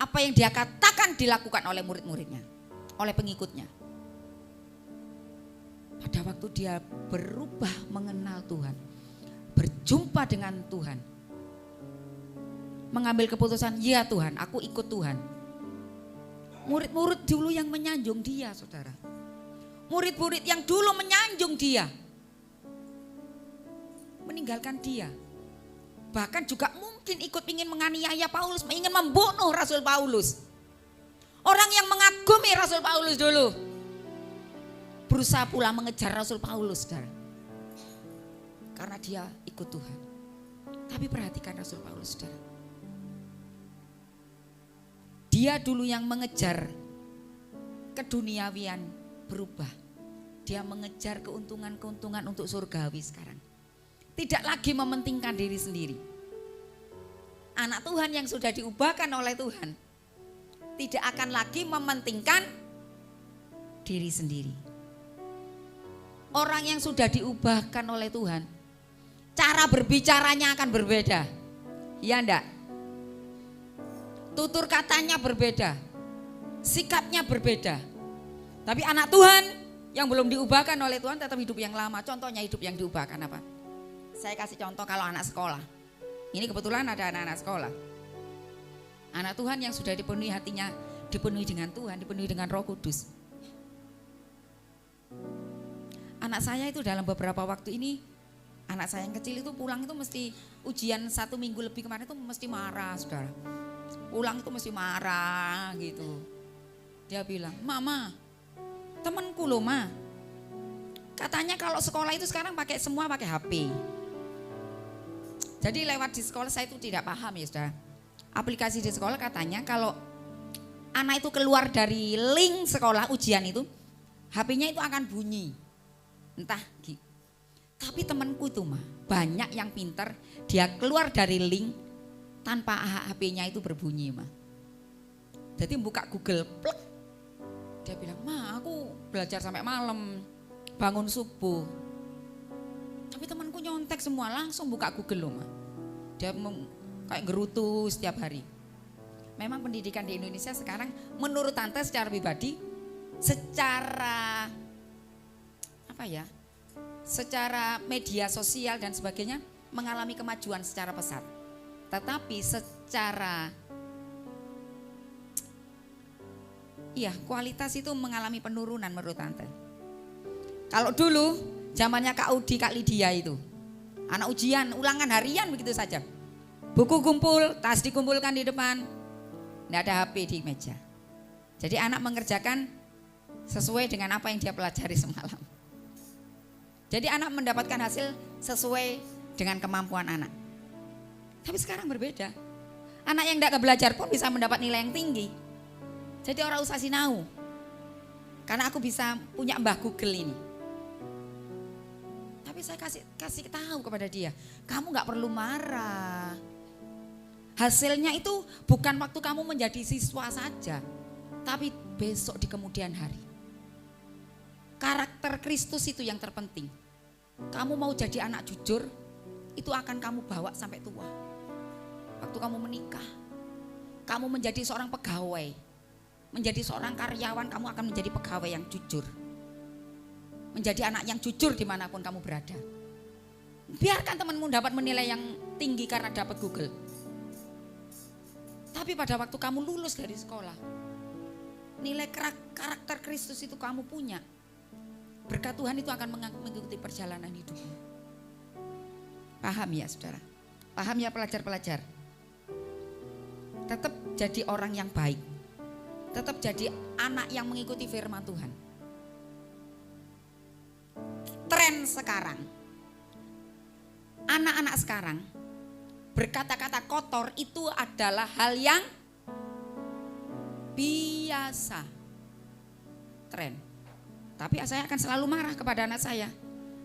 Apa yang dia katakan dilakukan oleh murid-muridnya, oleh pengikutnya. Pada waktu dia berubah mengenal Tuhan, berjumpa dengan Tuhan, mengambil keputusan, ya Tuhan, aku ikut Tuhan. Murid-murid dulu yang menyanjung dia, saudara. Murid-murid yang dulu menyanjung dia, meninggalkan dia. Bahkan juga mungkin ikut ingin menganiaya Paulus, ingin membunuh Rasul Paulus. Orang yang mengagumi Rasul Paulus dulu berusaha pula mengejar Rasul Paulus, saudara. Karena dia ikut Tuhan. Tapi perhatikan Rasul Paulus, saudara. Dia dulu yang mengejar keduniawian berubah. Dia mengejar keuntungan-keuntungan untuk surgawi sekarang. Tidak lagi mementingkan diri sendiri. Anak Tuhan yang sudah diubahkan oleh Tuhan tidak akan lagi mementingkan diri sendiri. Orang yang sudah diubahkan oleh Tuhan, cara berbicaranya akan berbeda. Ya enggak? Tutur katanya berbeda, sikapnya berbeda. Tapi anak Tuhan yang belum diubahkan oleh Tuhan tetap hidup yang lama. Contohnya hidup yang diubahkan apa? Saya kasih contoh kalau anak sekolah. Ini kebetulan ada anak-anak sekolah. Anak Tuhan yang sudah dipenuhi hatinya, dipenuhi dengan Tuhan, dipenuhi dengan Roh Kudus. Anak saya itu dalam beberapa waktu ini, anak saya yang kecil itu pulang itu mesti ujian 1 minggu lebih kemarin itu mesti marah, saudara. Pulang itu mesti marah gitu. Dia bilang, mama, temanku loh ma, katanya kalau sekolah itu sekarang semua pakai HP. Jadi lewat di sekolah saya itu tidak paham ya saudara. Aplikasi di sekolah katanya kalau anak itu keluar dari link sekolah ujian itu, HP-nya itu akan bunyi. Entah gitu. Tapi temanku itu mah banyak yang pinter, dia keluar dari link tanpa HP-nya itu berbunyi mah. Jadi buka Google, plek. Dia bilang, ma aku belajar sampai malam, bangun subuh. Tapi temanku nyontek semua, langsung buka Google loh ma. Dia kayak gerutu setiap hari. Memang pendidikan di Indonesia sekarang menurut tante secara pribadi, secara apa ya, secara media sosial dan sebagainya mengalami kemajuan secara pesat. Tetapi secara kualitas itu mengalami penurunan menurut tante. Kalau dulu zamannya Kak Udi, Kak Lydia itu anak ujian, ulangan harian begitu saja. Buku kumpul, tas dikumpulkan di depan, tidak ada HP di meja. Jadi anak mengerjakan sesuai dengan apa yang dia pelajari semalam. Jadi anak mendapatkan hasil sesuai dengan kemampuan anak. Tapi sekarang berbeda. Anak yang tidak belajar pun bisa mendapat nilai yang tinggi. Jadi orang usah sinau. Karena aku bisa punya Mbah Google ini. Tapi saya kasih tahu kepada dia, kamu nggak perlu marah. Hasilnya itu bukan waktu kamu menjadi siswa saja, tapi besok di kemudian hari. Karakter Kristus itu yang terpenting. Kamu mau jadi anak jujur, itu akan kamu bawa sampai tua. Waktu kamu menikah, kamu menjadi seorang pegawai, menjadi seorang karyawan, kamu akan menjadi pegawai yang jujur. Menjadi anak yang jujur dimanapun kamu berada. Biarkan temanmu dapat menilai yang tinggi karena dapat Google. Tapi pada waktu kamu lulus dari sekolah, nilai karakter Kristus itu kamu punya. Berkat Tuhan itu akan mengikuti perjalanan hidupmu. Paham ya saudara? Paham ya pelajar-pelajar? Tetap jadi orang yang baik. Tetap jadi anak yang mengikuti firman Tuhan. Tren sekarang, anak-anak sekarang berkata-kata kotor itu adalah hal yang biasa. Tren. Tapi saya akan selalu marah kepada anak saya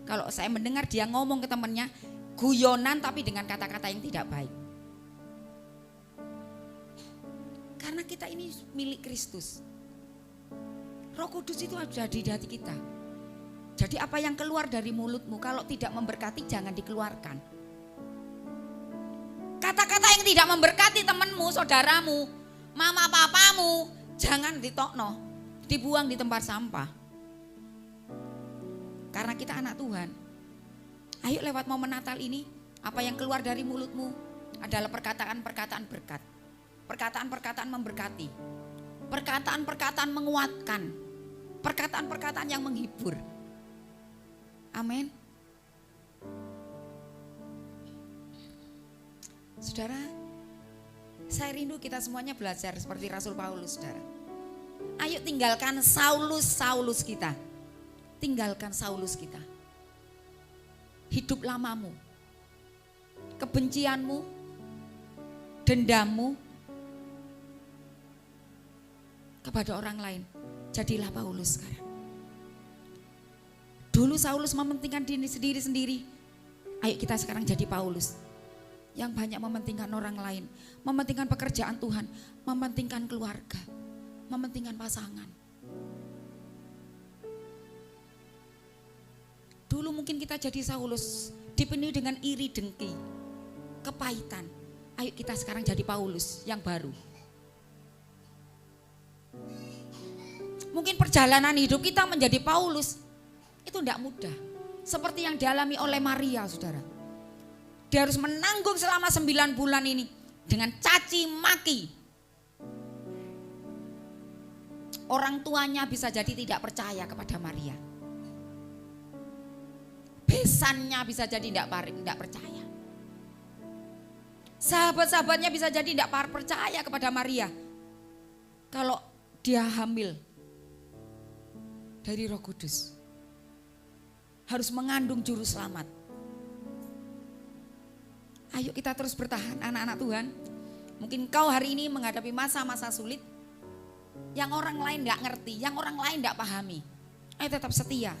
kalau saya mendengar dia ngomong ke temannya guyonan tapi dengan kata-kata yang tidak baik. Karena kita ini milik Kristus. Roh Kudus itu ada di hati kita. Jadi apa yang keluar dari mulutmu kalau tidak memberkati jangan dikeluarkan. Kata-kata yang tidak memberkati temanmu, saudaramu, mama papamu, jangan ditokno, dibuang di tempat sampah. Karena kita anak Tuhan. Ayo lewat momen Natal ini, apa yang keluar dari mulutmu adalah perkataan-perkataan berkat. Perkataan-perkataan memberkati. Perkataan-perkataan menguatkan. Perkataan-perkataan yang menghibur. Amin. Saudara, saya rindu kita semuanya belajar seperti Rasul Paulus, saudara. Ayo tinggalkan Saulus kita. Tinggalkan Saulus kita. Hidup lamamu, kebencianmu, dendammu kepada orang lain. Jadilah Paulus sekarang. Dulu Saulus mementingkan diri sendiri. Ayo kita sekarang jadi Paulus. Yang banyak mementingkan orang lain, mementingkan pekerjaan Tuhan, mementingkan keluarga, mementingkan pasangan. Dulu mungkin kita jadi Saulus, dipenuhi dengan iri dengki, kepahitan. Ayo kita sekarang jadi Paulus yang baru. Mungkin perjalanan hidup kita menjadi Paulus itu tidak mudah. Seperti yang dialami oleh Maria, saudara. Dia harus menanggung selama 9 bulan ini dengan caci maki. Orang tuanya bisa jadi tidak percaya kepada Maria. Besannya bisa jadi tidak percaya. Sahabat-sahabatnya bisa jadi tidak percaya kepada Maria. Kalau dia hamil dari Roh Kudus. Harus mengandung juru selamat. Ayo kita terus bertahan anak-anak Tuhan. Mungkin kau hari ini menghadapi masa-masa sulit. Yang orang lain gak ngerti, yang orang lain gak pahami. Ayo tetap setia.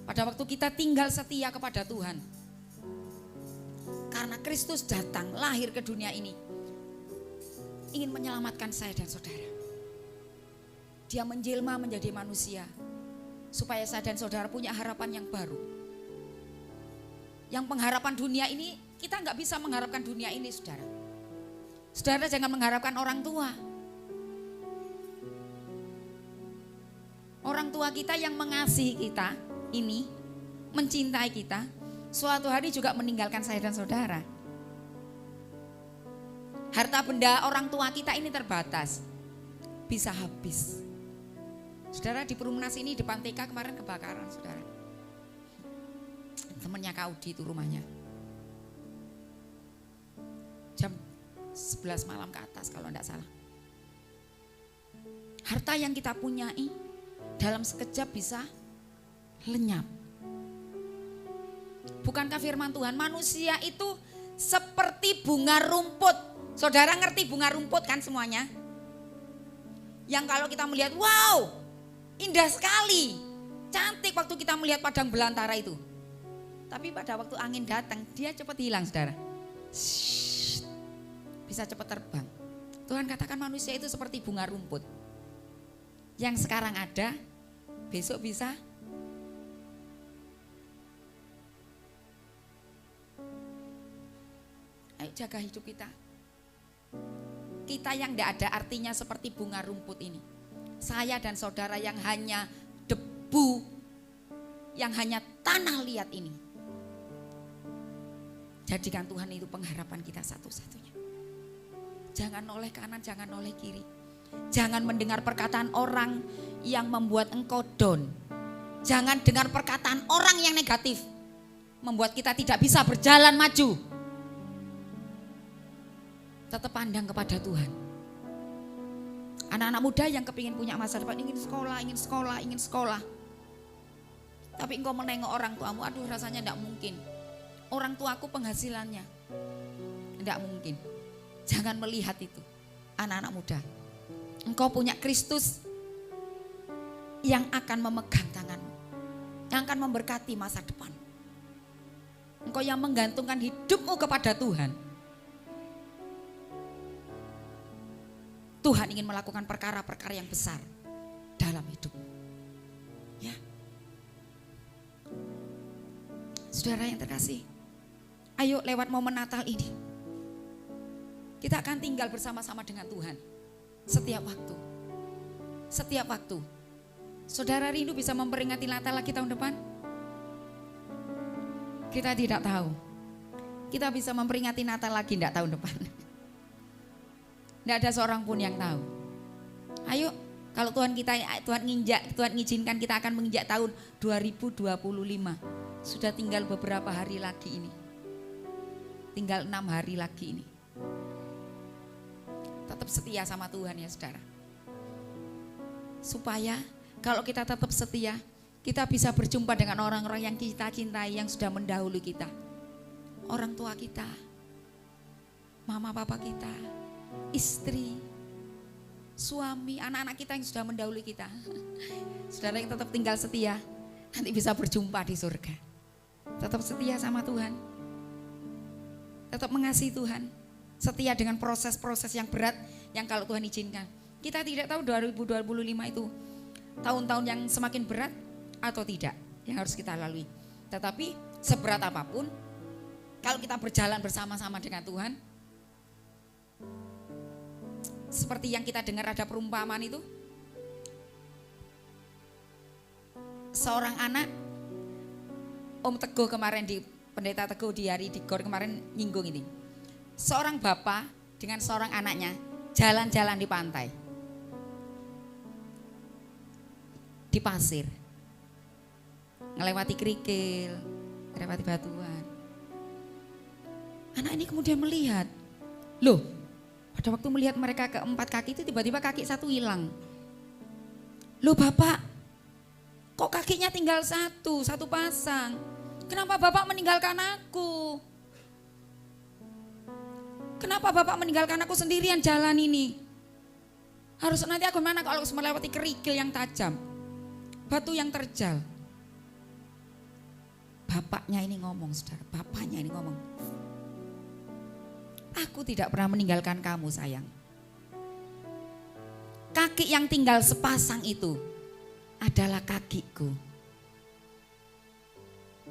Pada waktu kita tinggal setia kepada Tuhan. Karena Kristus datang lahir ke dunia ini. Ingin menyelamatkan saya dan saudara. Dia menjelma menjadi manusia. Supaya saya dan saudara punya harapan yang baru. Yang pengharapan dunia ini, kita nggak bisa mengharapkan dunia ini, saudara. Saudara jangan mengharapkan orang tua. Orang tua kita yang mengasihi kita ini, mencintai kita, suatu hari juga meninggalkan saya dan saudara. Harta benda orang tua kita ini terbatas, bisa habis. Saudara, di Perumnas ini depan TK kemarin kebakaran, saudara. Temennya Kak Udi itu rumahnya. Jam 11 malam ke atas kalau enggak salah. Harta yang kita punyai dalam sekejap bisa lenyap. Bukankah firman Tuhan, manusia itu seperti bunga rumput. Saudara ngerti bunga rumput kan semuanya? Yang kalau kita melihat, wow, indah sekali. Cantik waktu kita melihat padang belantara itu. Tapi pada waktu angin datang, dia cepat hilang, saudara. Bisa cepat terbang. Tuhan katakan manusia itu seperti bunga rumput. Yang sekarang ada, besok bisa. Ayo jaga hidup kita. Kita yang tidak ada artinya seperti bunga rumput ini. Saya dan saudara yang hanya debu, yang hanya tanah liat ini. Jadikan Tuhan itu pengharapan kita satu-satunya. Jangan noleh kanan, jangan noleh kiri. Jangan mendengar perkataan orang yang membuat engkau down. Jangan dengar perkataan orang yang negatif. Membuat kita tidak bisa berjalan maju. Tetap pandang kepada Tuhan. Anak-anak muda yang kepingin punya masa depan, ingin sekolah. Tapi engkau menengok orang tuamu, aduh rasanya tidak mungkin. Orang tuaku penghasilannya tidak mungkin. Jangan melihat itu, anak-anak muda. Engkau punya Kristus yang akan memegang tanganmu, yang akan memberkati masa depan. Engkau yang menggantungkan hidupmu kepada Tuhan. Tuhan ingin melakukan perkara-perkara yang besar dalam hidupmu. Ya, saudara yang terkasih, ayo lewat momen Natal ini Kita akan tinggal bersama-sama dengan Tuhan setiap waktu. Setiap waktu. Saudara rindu bisa memperingati Natal lagi tahun depan? Kita tidak tahu. Kita bisa memperingati Natal lagi enggak tahun depan? Enggak ada seorang pun yang tahu. Ayo, kalau Tuhan ngizinkan kita akan menginjak tahun 2025. Sudah tinggal beberapa hari lagi ini. Tinggal 6 hari lagi ini. Tetap setia sama Tuhan ya saudara. Supaya kalau kita tetap setia, kita bisa berjumpa dengan orang-orang yang kita cintai, yang sudah mendahului kita. Orang tua kita, mama papa kita, istri, suami, anak-anak kita yang sudah mendahului kita. Saudara yang tetap tinggal setia, nanti bisa berjumpa di surga. Tetap setia sama Tuhan. Tetap mengasihi Tuhan. Setia dengan proses-proses yang berat yang kalau Tuhan izinkan. Kita tidak tahu 2025 itu tahun-tahun yang semakin berat atau tidak yang harus kita lalui. Tetapi seberat apapun, kalau kita berjalan bersama-sama dengan Tuhan, seperti yang kita dengar ada perumpamaan itu, seorang anak, Om Teguh kemarin di Pendeta Teguh di hari di GOR kemarin nyinggung ini. Seorang bapak dengan seorang anaknya jalan-jalan di pantai, di pasir, ngelewati kerikil, ngelewati batuan. Anak ini kemudian melihat, loh, pada waktu melihat mereka keempat kaki itu tiba-tiba kaki satu hilang. Loh bapak, kok kakinya tinggal satu pasang? Kenapa bapak meninggalkan aku? Kenapa bapak meninggalkan aku sendirian jalan ini? Harus nanti aku mana kalau melewati kerikil yang tajam, batu yang terjal. Bapaknya ini ngomong, saudara, bapaknya ini ngomong. Aku tidak pernah meninggalkan kamu sayang. Kaki yang tinggal sepasang itu adalah kakiku.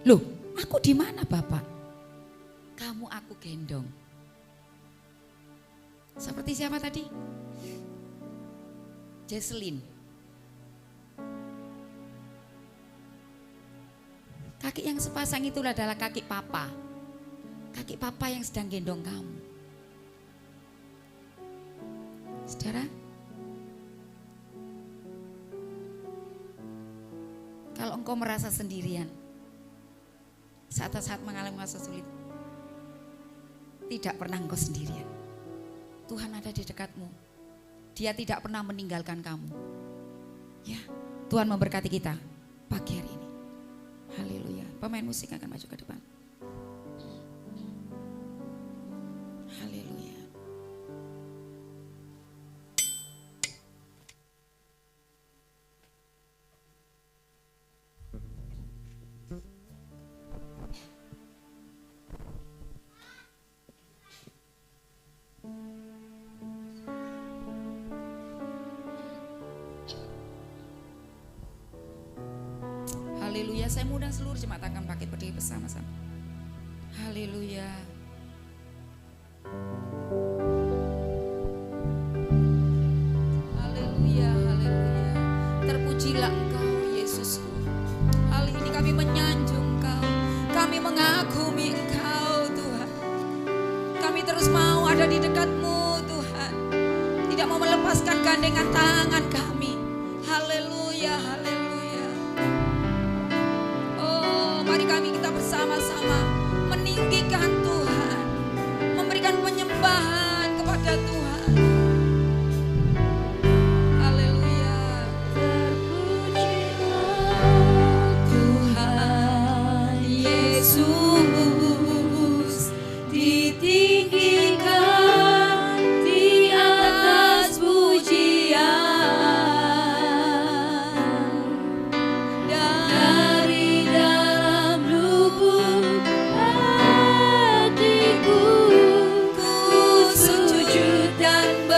Loh, aku di mana bapak? Kamu aku gendong. Seperti siapa tadi? Jesselyn. Kaki yang sepasang itu adalah kaki papa. Kaki papa yang sedang gendong kamu. Saudara, kalau engkau merasa sendirian, saat-saat mengalami masa sulit, tidak pernah engkau sendirian. Tuhan ada di dekatmu. Dia tidak pernah meninggalkan kamu. Ya, Tuhan memberkati kita pagi hari ini. Haleluya. Pemain musik akan maju ke depan. Haleluya. Haleluya, saya mengundang seluruh jemaat akan pakai berdiri bersama-sama. Haleluya. Haleluya, haleluya. Terpujilah Engkau, Yesusku. Hari ini kami menyanjung Engkau, kami mengagumi Engkau, Tuhan. Kami terus mau ada di dekat-Mu, Tuhan. Tidak mau melepaskan gandengan tangan kami. Haleluya, haleluya. Mari kita bersama-sama meninggikan Tuhan, memberikan penyembahan kepada Tuhan. Haleluya. Terpujilah Tuhan Yesus, ditinggikan di atas pujian. Ku sujud dan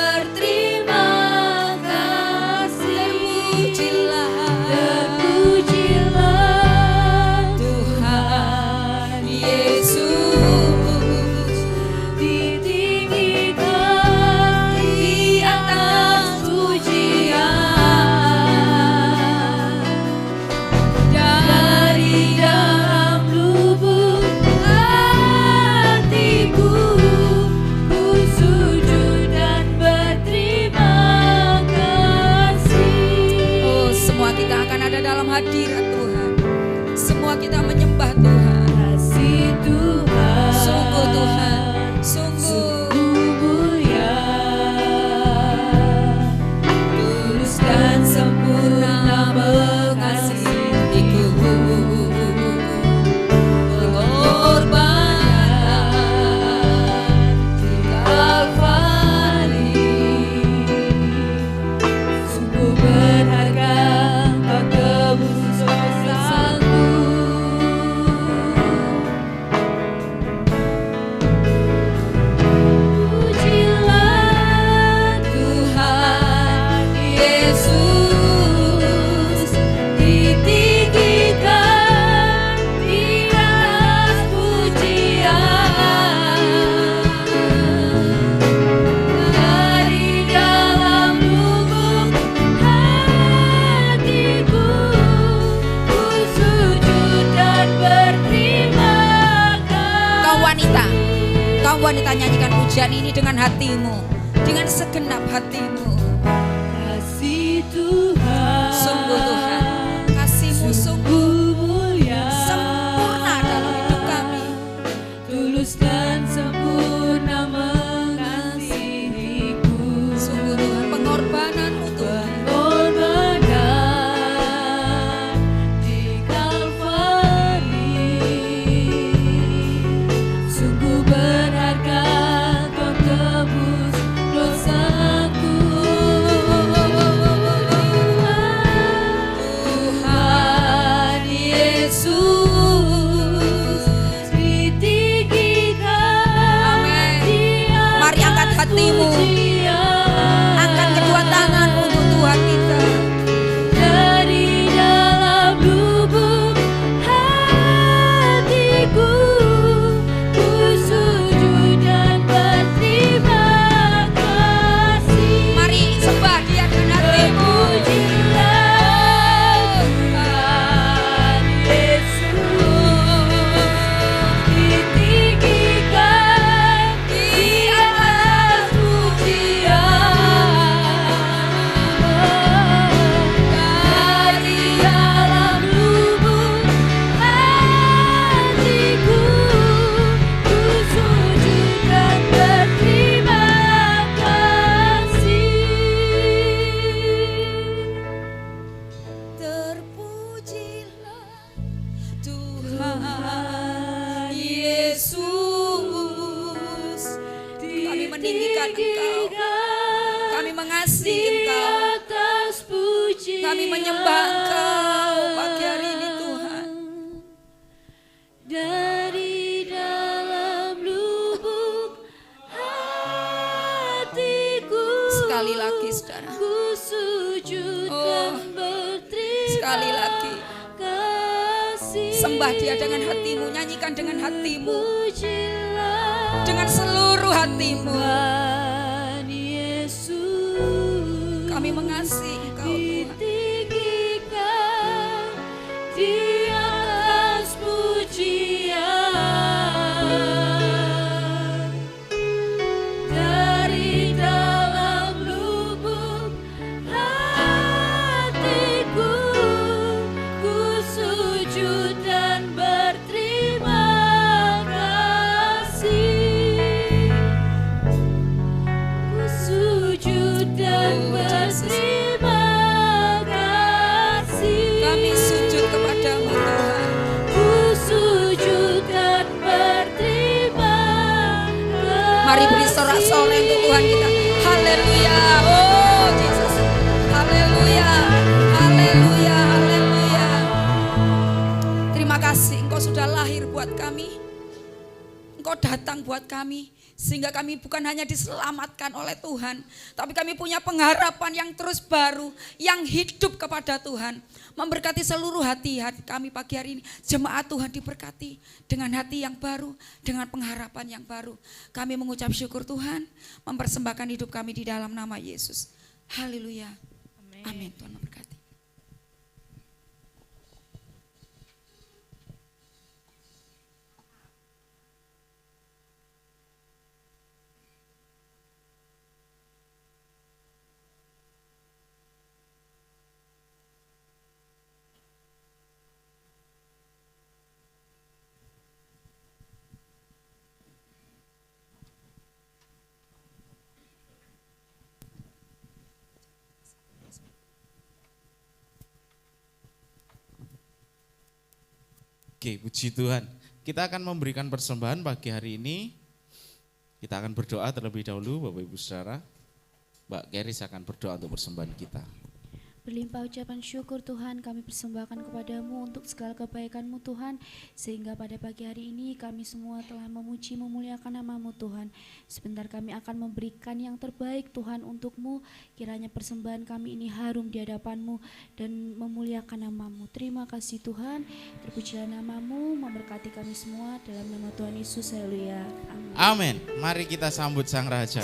Kaum wanita nyanyikan pujian ini dengan hatimu, dengan segenap hatimu. Kasih Tuhan, Sungguh Tuhan, kasih-Mu sungguh mulia, sempurna dalam hidup kami. tulus dan sempurna mengasihiku. Sungguh Tuhan, pengorbanan-Mu Tuhan. Pengorbanan di Kalvari, sungguh berharga Kau tebus dosaku. Tuhan Yesus ditinggikan Amin. di Mari angkat atas hatimu, pujian. angkat kedua tangan untuk Tuhan kita. Dari dalam lubuk hatiku, ku sujud dan berterima kasih. Mari sembah Dia dengan hatimu. Terpujilah Tuhan Yesus, ditinggikan di atas pujian. Dari dalam lubuk hatiku, ku sujud dan berterima kasih. Terpujilah Tuhan Yesus. Kami meninggikan Engkau, kami mengasihi Engkau, kami menyembah Engkau pagi hari ini Tuhan. Dari dalam lubuk hatiku, Sekali lagi saudara, ku sujud Oh, dan berterima sekali lagi. kasih. Sembah Dia dengan hatimu, nyanyikan dengan hatimu, Pujilah dengan seluruh hatimu. Tuhan Yesus, Kami mengasihi Engkau Tuhan. ditinggikan di atas pujian. Dari dalam lubuk hatiku, ku sujud dan berterima kasih. Ku sujud dan berterima kasih. Kami sujud kepadamu Tuhan. Ku sujud dan berterima kasih. Mari beri sorak-sorai untuk Tuhan kita. Haleluya. Oh Yesus. Haleluya. Haleluya. Haleluya. Terima kasih Engkau sudah lahir buat kami. Engkau datang buat kami. Sehingga kami bukan hanya diselamatkan oleh Tuhan, tapi kami punya pengharapan yang terus baru, yang hidup kepada Tuhan. Memberkati seluruh hati kami pagi hari ini. Jemaat Tuhan diberkati dengan hati yang baru, dengan pengharapan yang baru. Kami mengucap syukur Tuhan, mempersembahkan hidup kami di dalam nama Yesus. Haleluya. Amin. Tuhan memberkati. Oke, puji Tuhan. Kita akan memberikan persembahan pagi hari ini. Kita akan berdoa terlebih dahulu, Bapak Ibu Saudara. Mbak Keris akan berdoa untuk persembahan kita. Berlimpah ucapan syukur Tuhan kami persembahkan kepadamu untuk segala kebaikan-Mu Tuhan, sehingga pada pagi hari ini kami semua telah memuji memuliakan nama-Mu Tuhan. Sebentar kami akan memberikan yang terbaik Tuhan untuk-Mu, kiranya persembahan kami ini harum di hadapan-Mu dan memuliakan nama-Mu. Terima kasih Tuhan, terpujilah nama-Mu, memberkati kami semua dalam nama Tuhan Yesus, haleluya. Amin. Amin. Mari kita sambut Sang Raja.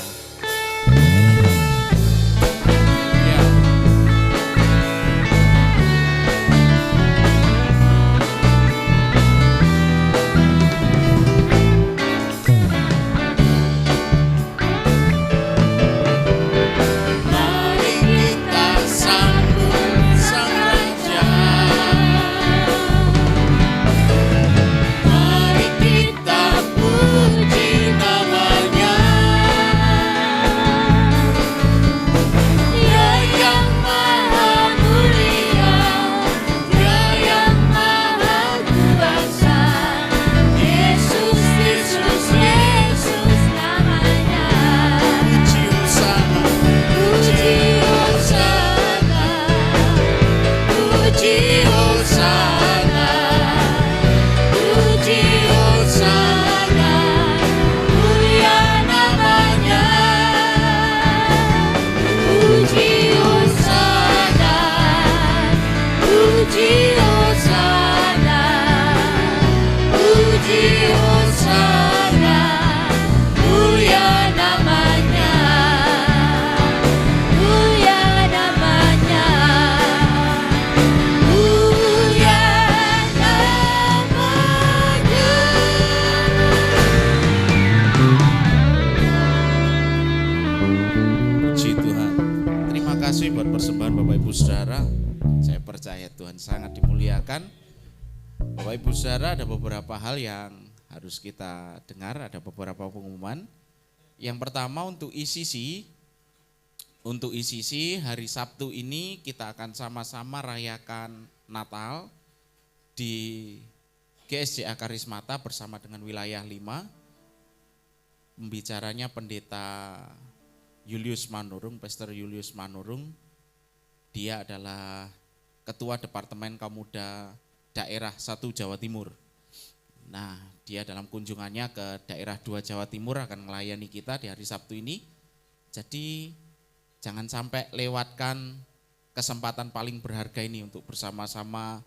Ibu Saudara, saya percaya Tuhan sangat dimuliakan. Bapak Ibu Saudara, ada beberapa hal yang harus kita dengar, ada beberapa pengumuman. Yang pertama untuk ICC, hari Sabtu ini kita akan sama-sama rayakan Natal di GSJA Karismata bersama dengan wilayah 5. Pembicaranya Pendeta Julius Manurung, Pastor Julius Manurung. Dia adalah Ketua Departemen Kaum Muda Daerah 1 Jawa Timur. Nah, dia dalam kunjungannya ke daerah 2 Jawa Timur akan melayani kita di hari Sabtu ini. Jadi jangan sampai lewatkan kesempatan paling berharga ini untuk bersama-sama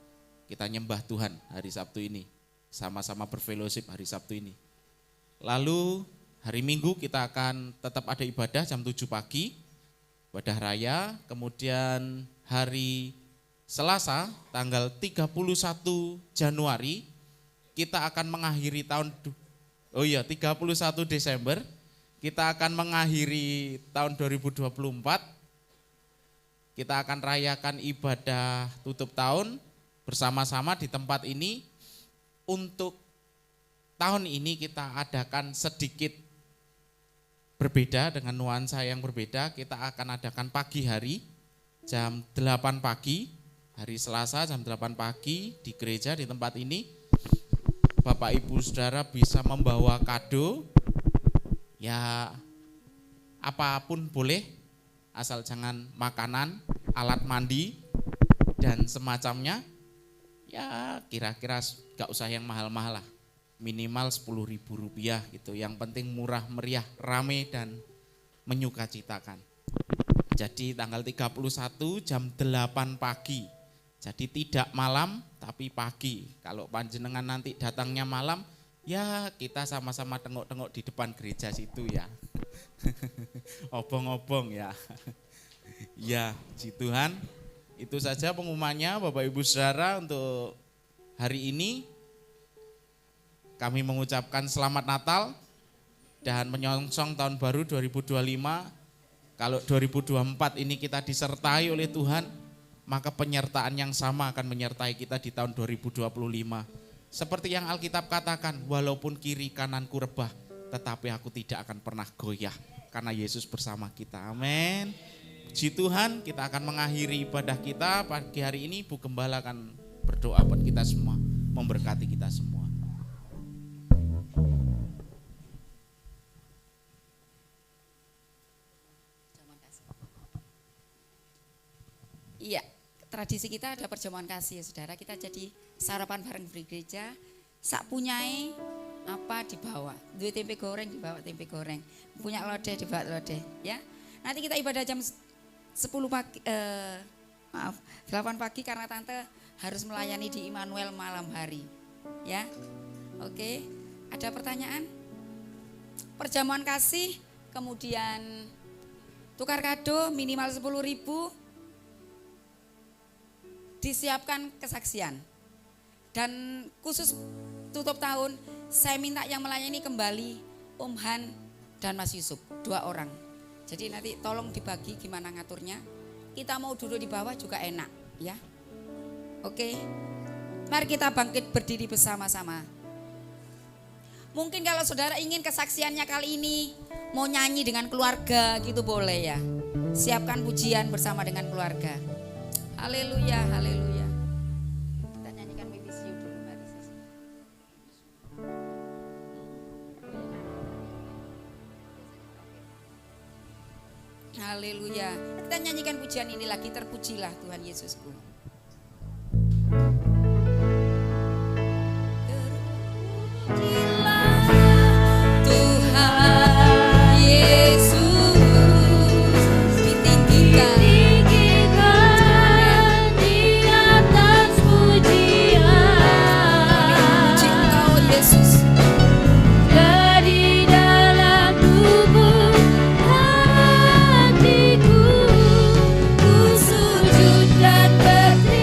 kita nyembah Tuhan hari Sabtu ini. Sama-sama berfellowship hari Sabtu ini. Lalu hari Minggu kita akan tetap ada ibadah jam 7 pagi, ibadah raya. Kemudian hari Selasa tanggal 31 Januari kita akan mengakhiri 31 Desember kita akan mengakhiri tahun 2024. Kita akan rayakan ibadah tutup tahun bersama-sama di tempat ini. Untuk tahun ini kita adakan sedikit berbeda dengan nuansa yang berbeda. Kita akan adakan pagi hari jam 8 pagi, hari Selasa jam 8 pagi di gereja di tempat ini. Bapak Ibu Saudara bisa membawa kado, ya apapun boleh, asal jangan makanan, alat mandi, dan semacamnya. Ya kira-kira gak usah yang mahal-mahal lah, minimal Rp10.000 gitu. Yang penting murah meriah, rame dan menyukacitakan. Jadi tanggal 31 jam 8 pagi. Jadi tidak malam tapi pagi. Kalau panjenengan nanti datangnya malam, ya kita sama-sama tengok-tengok di depan gereja situ ya. Obong-obong ya. Ya, puji Tuhan. Itu saja pengumumannya Bapak Ibu Saudara untuk hari ini. Kami mengucapkan selamat Natal dan menyongsong tahun baru 2025. Kalau 2024 ini kita disertai oleh Tuhan, maka penyertaan yang sama akan menyertai kita di tahun 2025. Seperti yang Alkitab katakan, walaupun kiri kananku rebah, tetapi aku tidak akan pernah goyah karena Yesus bersama kita. Amin. Puji Tuhan, kita akan mengakhiri ibadah kita pagi hari ini. Bu Gembala akan berdoa buat kita semua, memberkati kita semua. Iya, tradisi kita ada perjamuan kasih ya saudara. Kita jadi sarapan bareng di gereja. Sak punyai apa dibawa. Dua tempe goreng dibawa tempe goreng. Punya lodeh dibawa lodeh ya. Nanti kita ibadah jam 10 pagi, 8 pagi karena tante harus melayani di Immanuel malam hari. Ya, oke. Ada pertanyaan? Perjamuan kasih, kemudian tukar kado minimal 10.000. Disiapkan kesaksian. Dan khusus tutup tahun, saya minta yang melayani kembali Om Han dan Mas Yusuf, 2 orang. Jadi nanti tolong dibagi gimana ngaturnya. Kita mau duduk di bawah juga enak ya. Oke. Mari kita bangkit berdiri bersama-sama. Mungkin kalau saudara ingin kesaksiannya kali ini mau nyanyi dengan keluarga gitu boleh ya. Siapkan pujian bersama dengan keluarga. Haleluya, haleluya. Kita nyanyikan We Wish You dulu, mari. Haleluya. Kita nyanyikan pujian ini lagi, terpujilah Tuhan Yesusku. Terpujilah Tuhan Yesus, ditinggikan. Di atas pujian, Puji Engkau Yesus. dari dalam lubuk hatiku, ku sujud dan berterima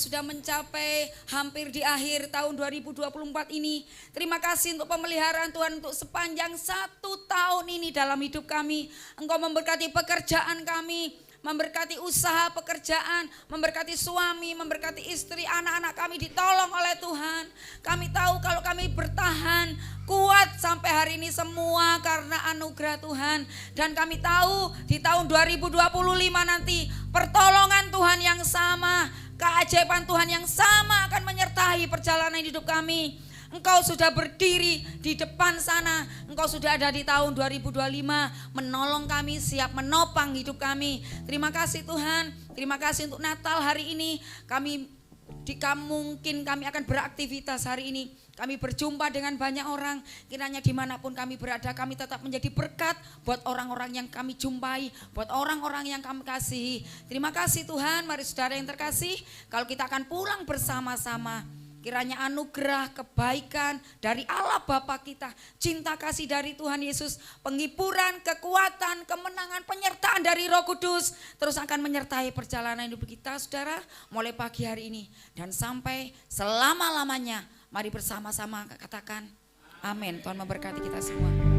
kami sudah mencapai hampir di akhir tahun 2024 ini. Terima kasih untuk pemeliharaan Tuhan untuk sepanjang 1 tahun ini dalam hidup kami. Engkau memberkati pekerjaan kami, memberkati usaha pekerjaan, memberkati suami, memberkati istri, anak-anak kami ditolong oleh Tuhan. Kami tahu kalau kami bertahan kuat sampai hari ini semua karena anugerah Tuhan. Dan kami tahu di tahun 2025 nanti pertolongan Tuhan yang sama, keajaiban Tuhan yang sama akan menyertai perjalanan hidup kami. Engkau sudah berdiri di depan sana, engkau sudah ada di tahun 2025 menolong kami, siap menopang hidup kami. Terima kasih Tuhan, terima kasih untuk Natal hari ini. Mungkin kami akan beraktivitas hari ini. Kami berjumpa dengan banyak orang, kiranya dimanapun kami berada kami tetap menjadi berkat buat orang-orang yang kami jumpai, buat orang-orang yang kami kasihi. Terima kasih Tuhan, mari saudara yang terkasih, kalau kita akan pulang bersama-sama, kiranya anugerah, kebaikan dari Allah Bapa kita, cinta kasih dari Tuhan Yesus, penghiburan, kekuatan, kemenangan, penyertaan dari Roh Kudus terus akan menyertai perjalanan hidup kita saudara mulai pagi hari ini dan sampai selama-lamanya. Mari bersama-sama katakan amin. Tuhan memberkati kita semua.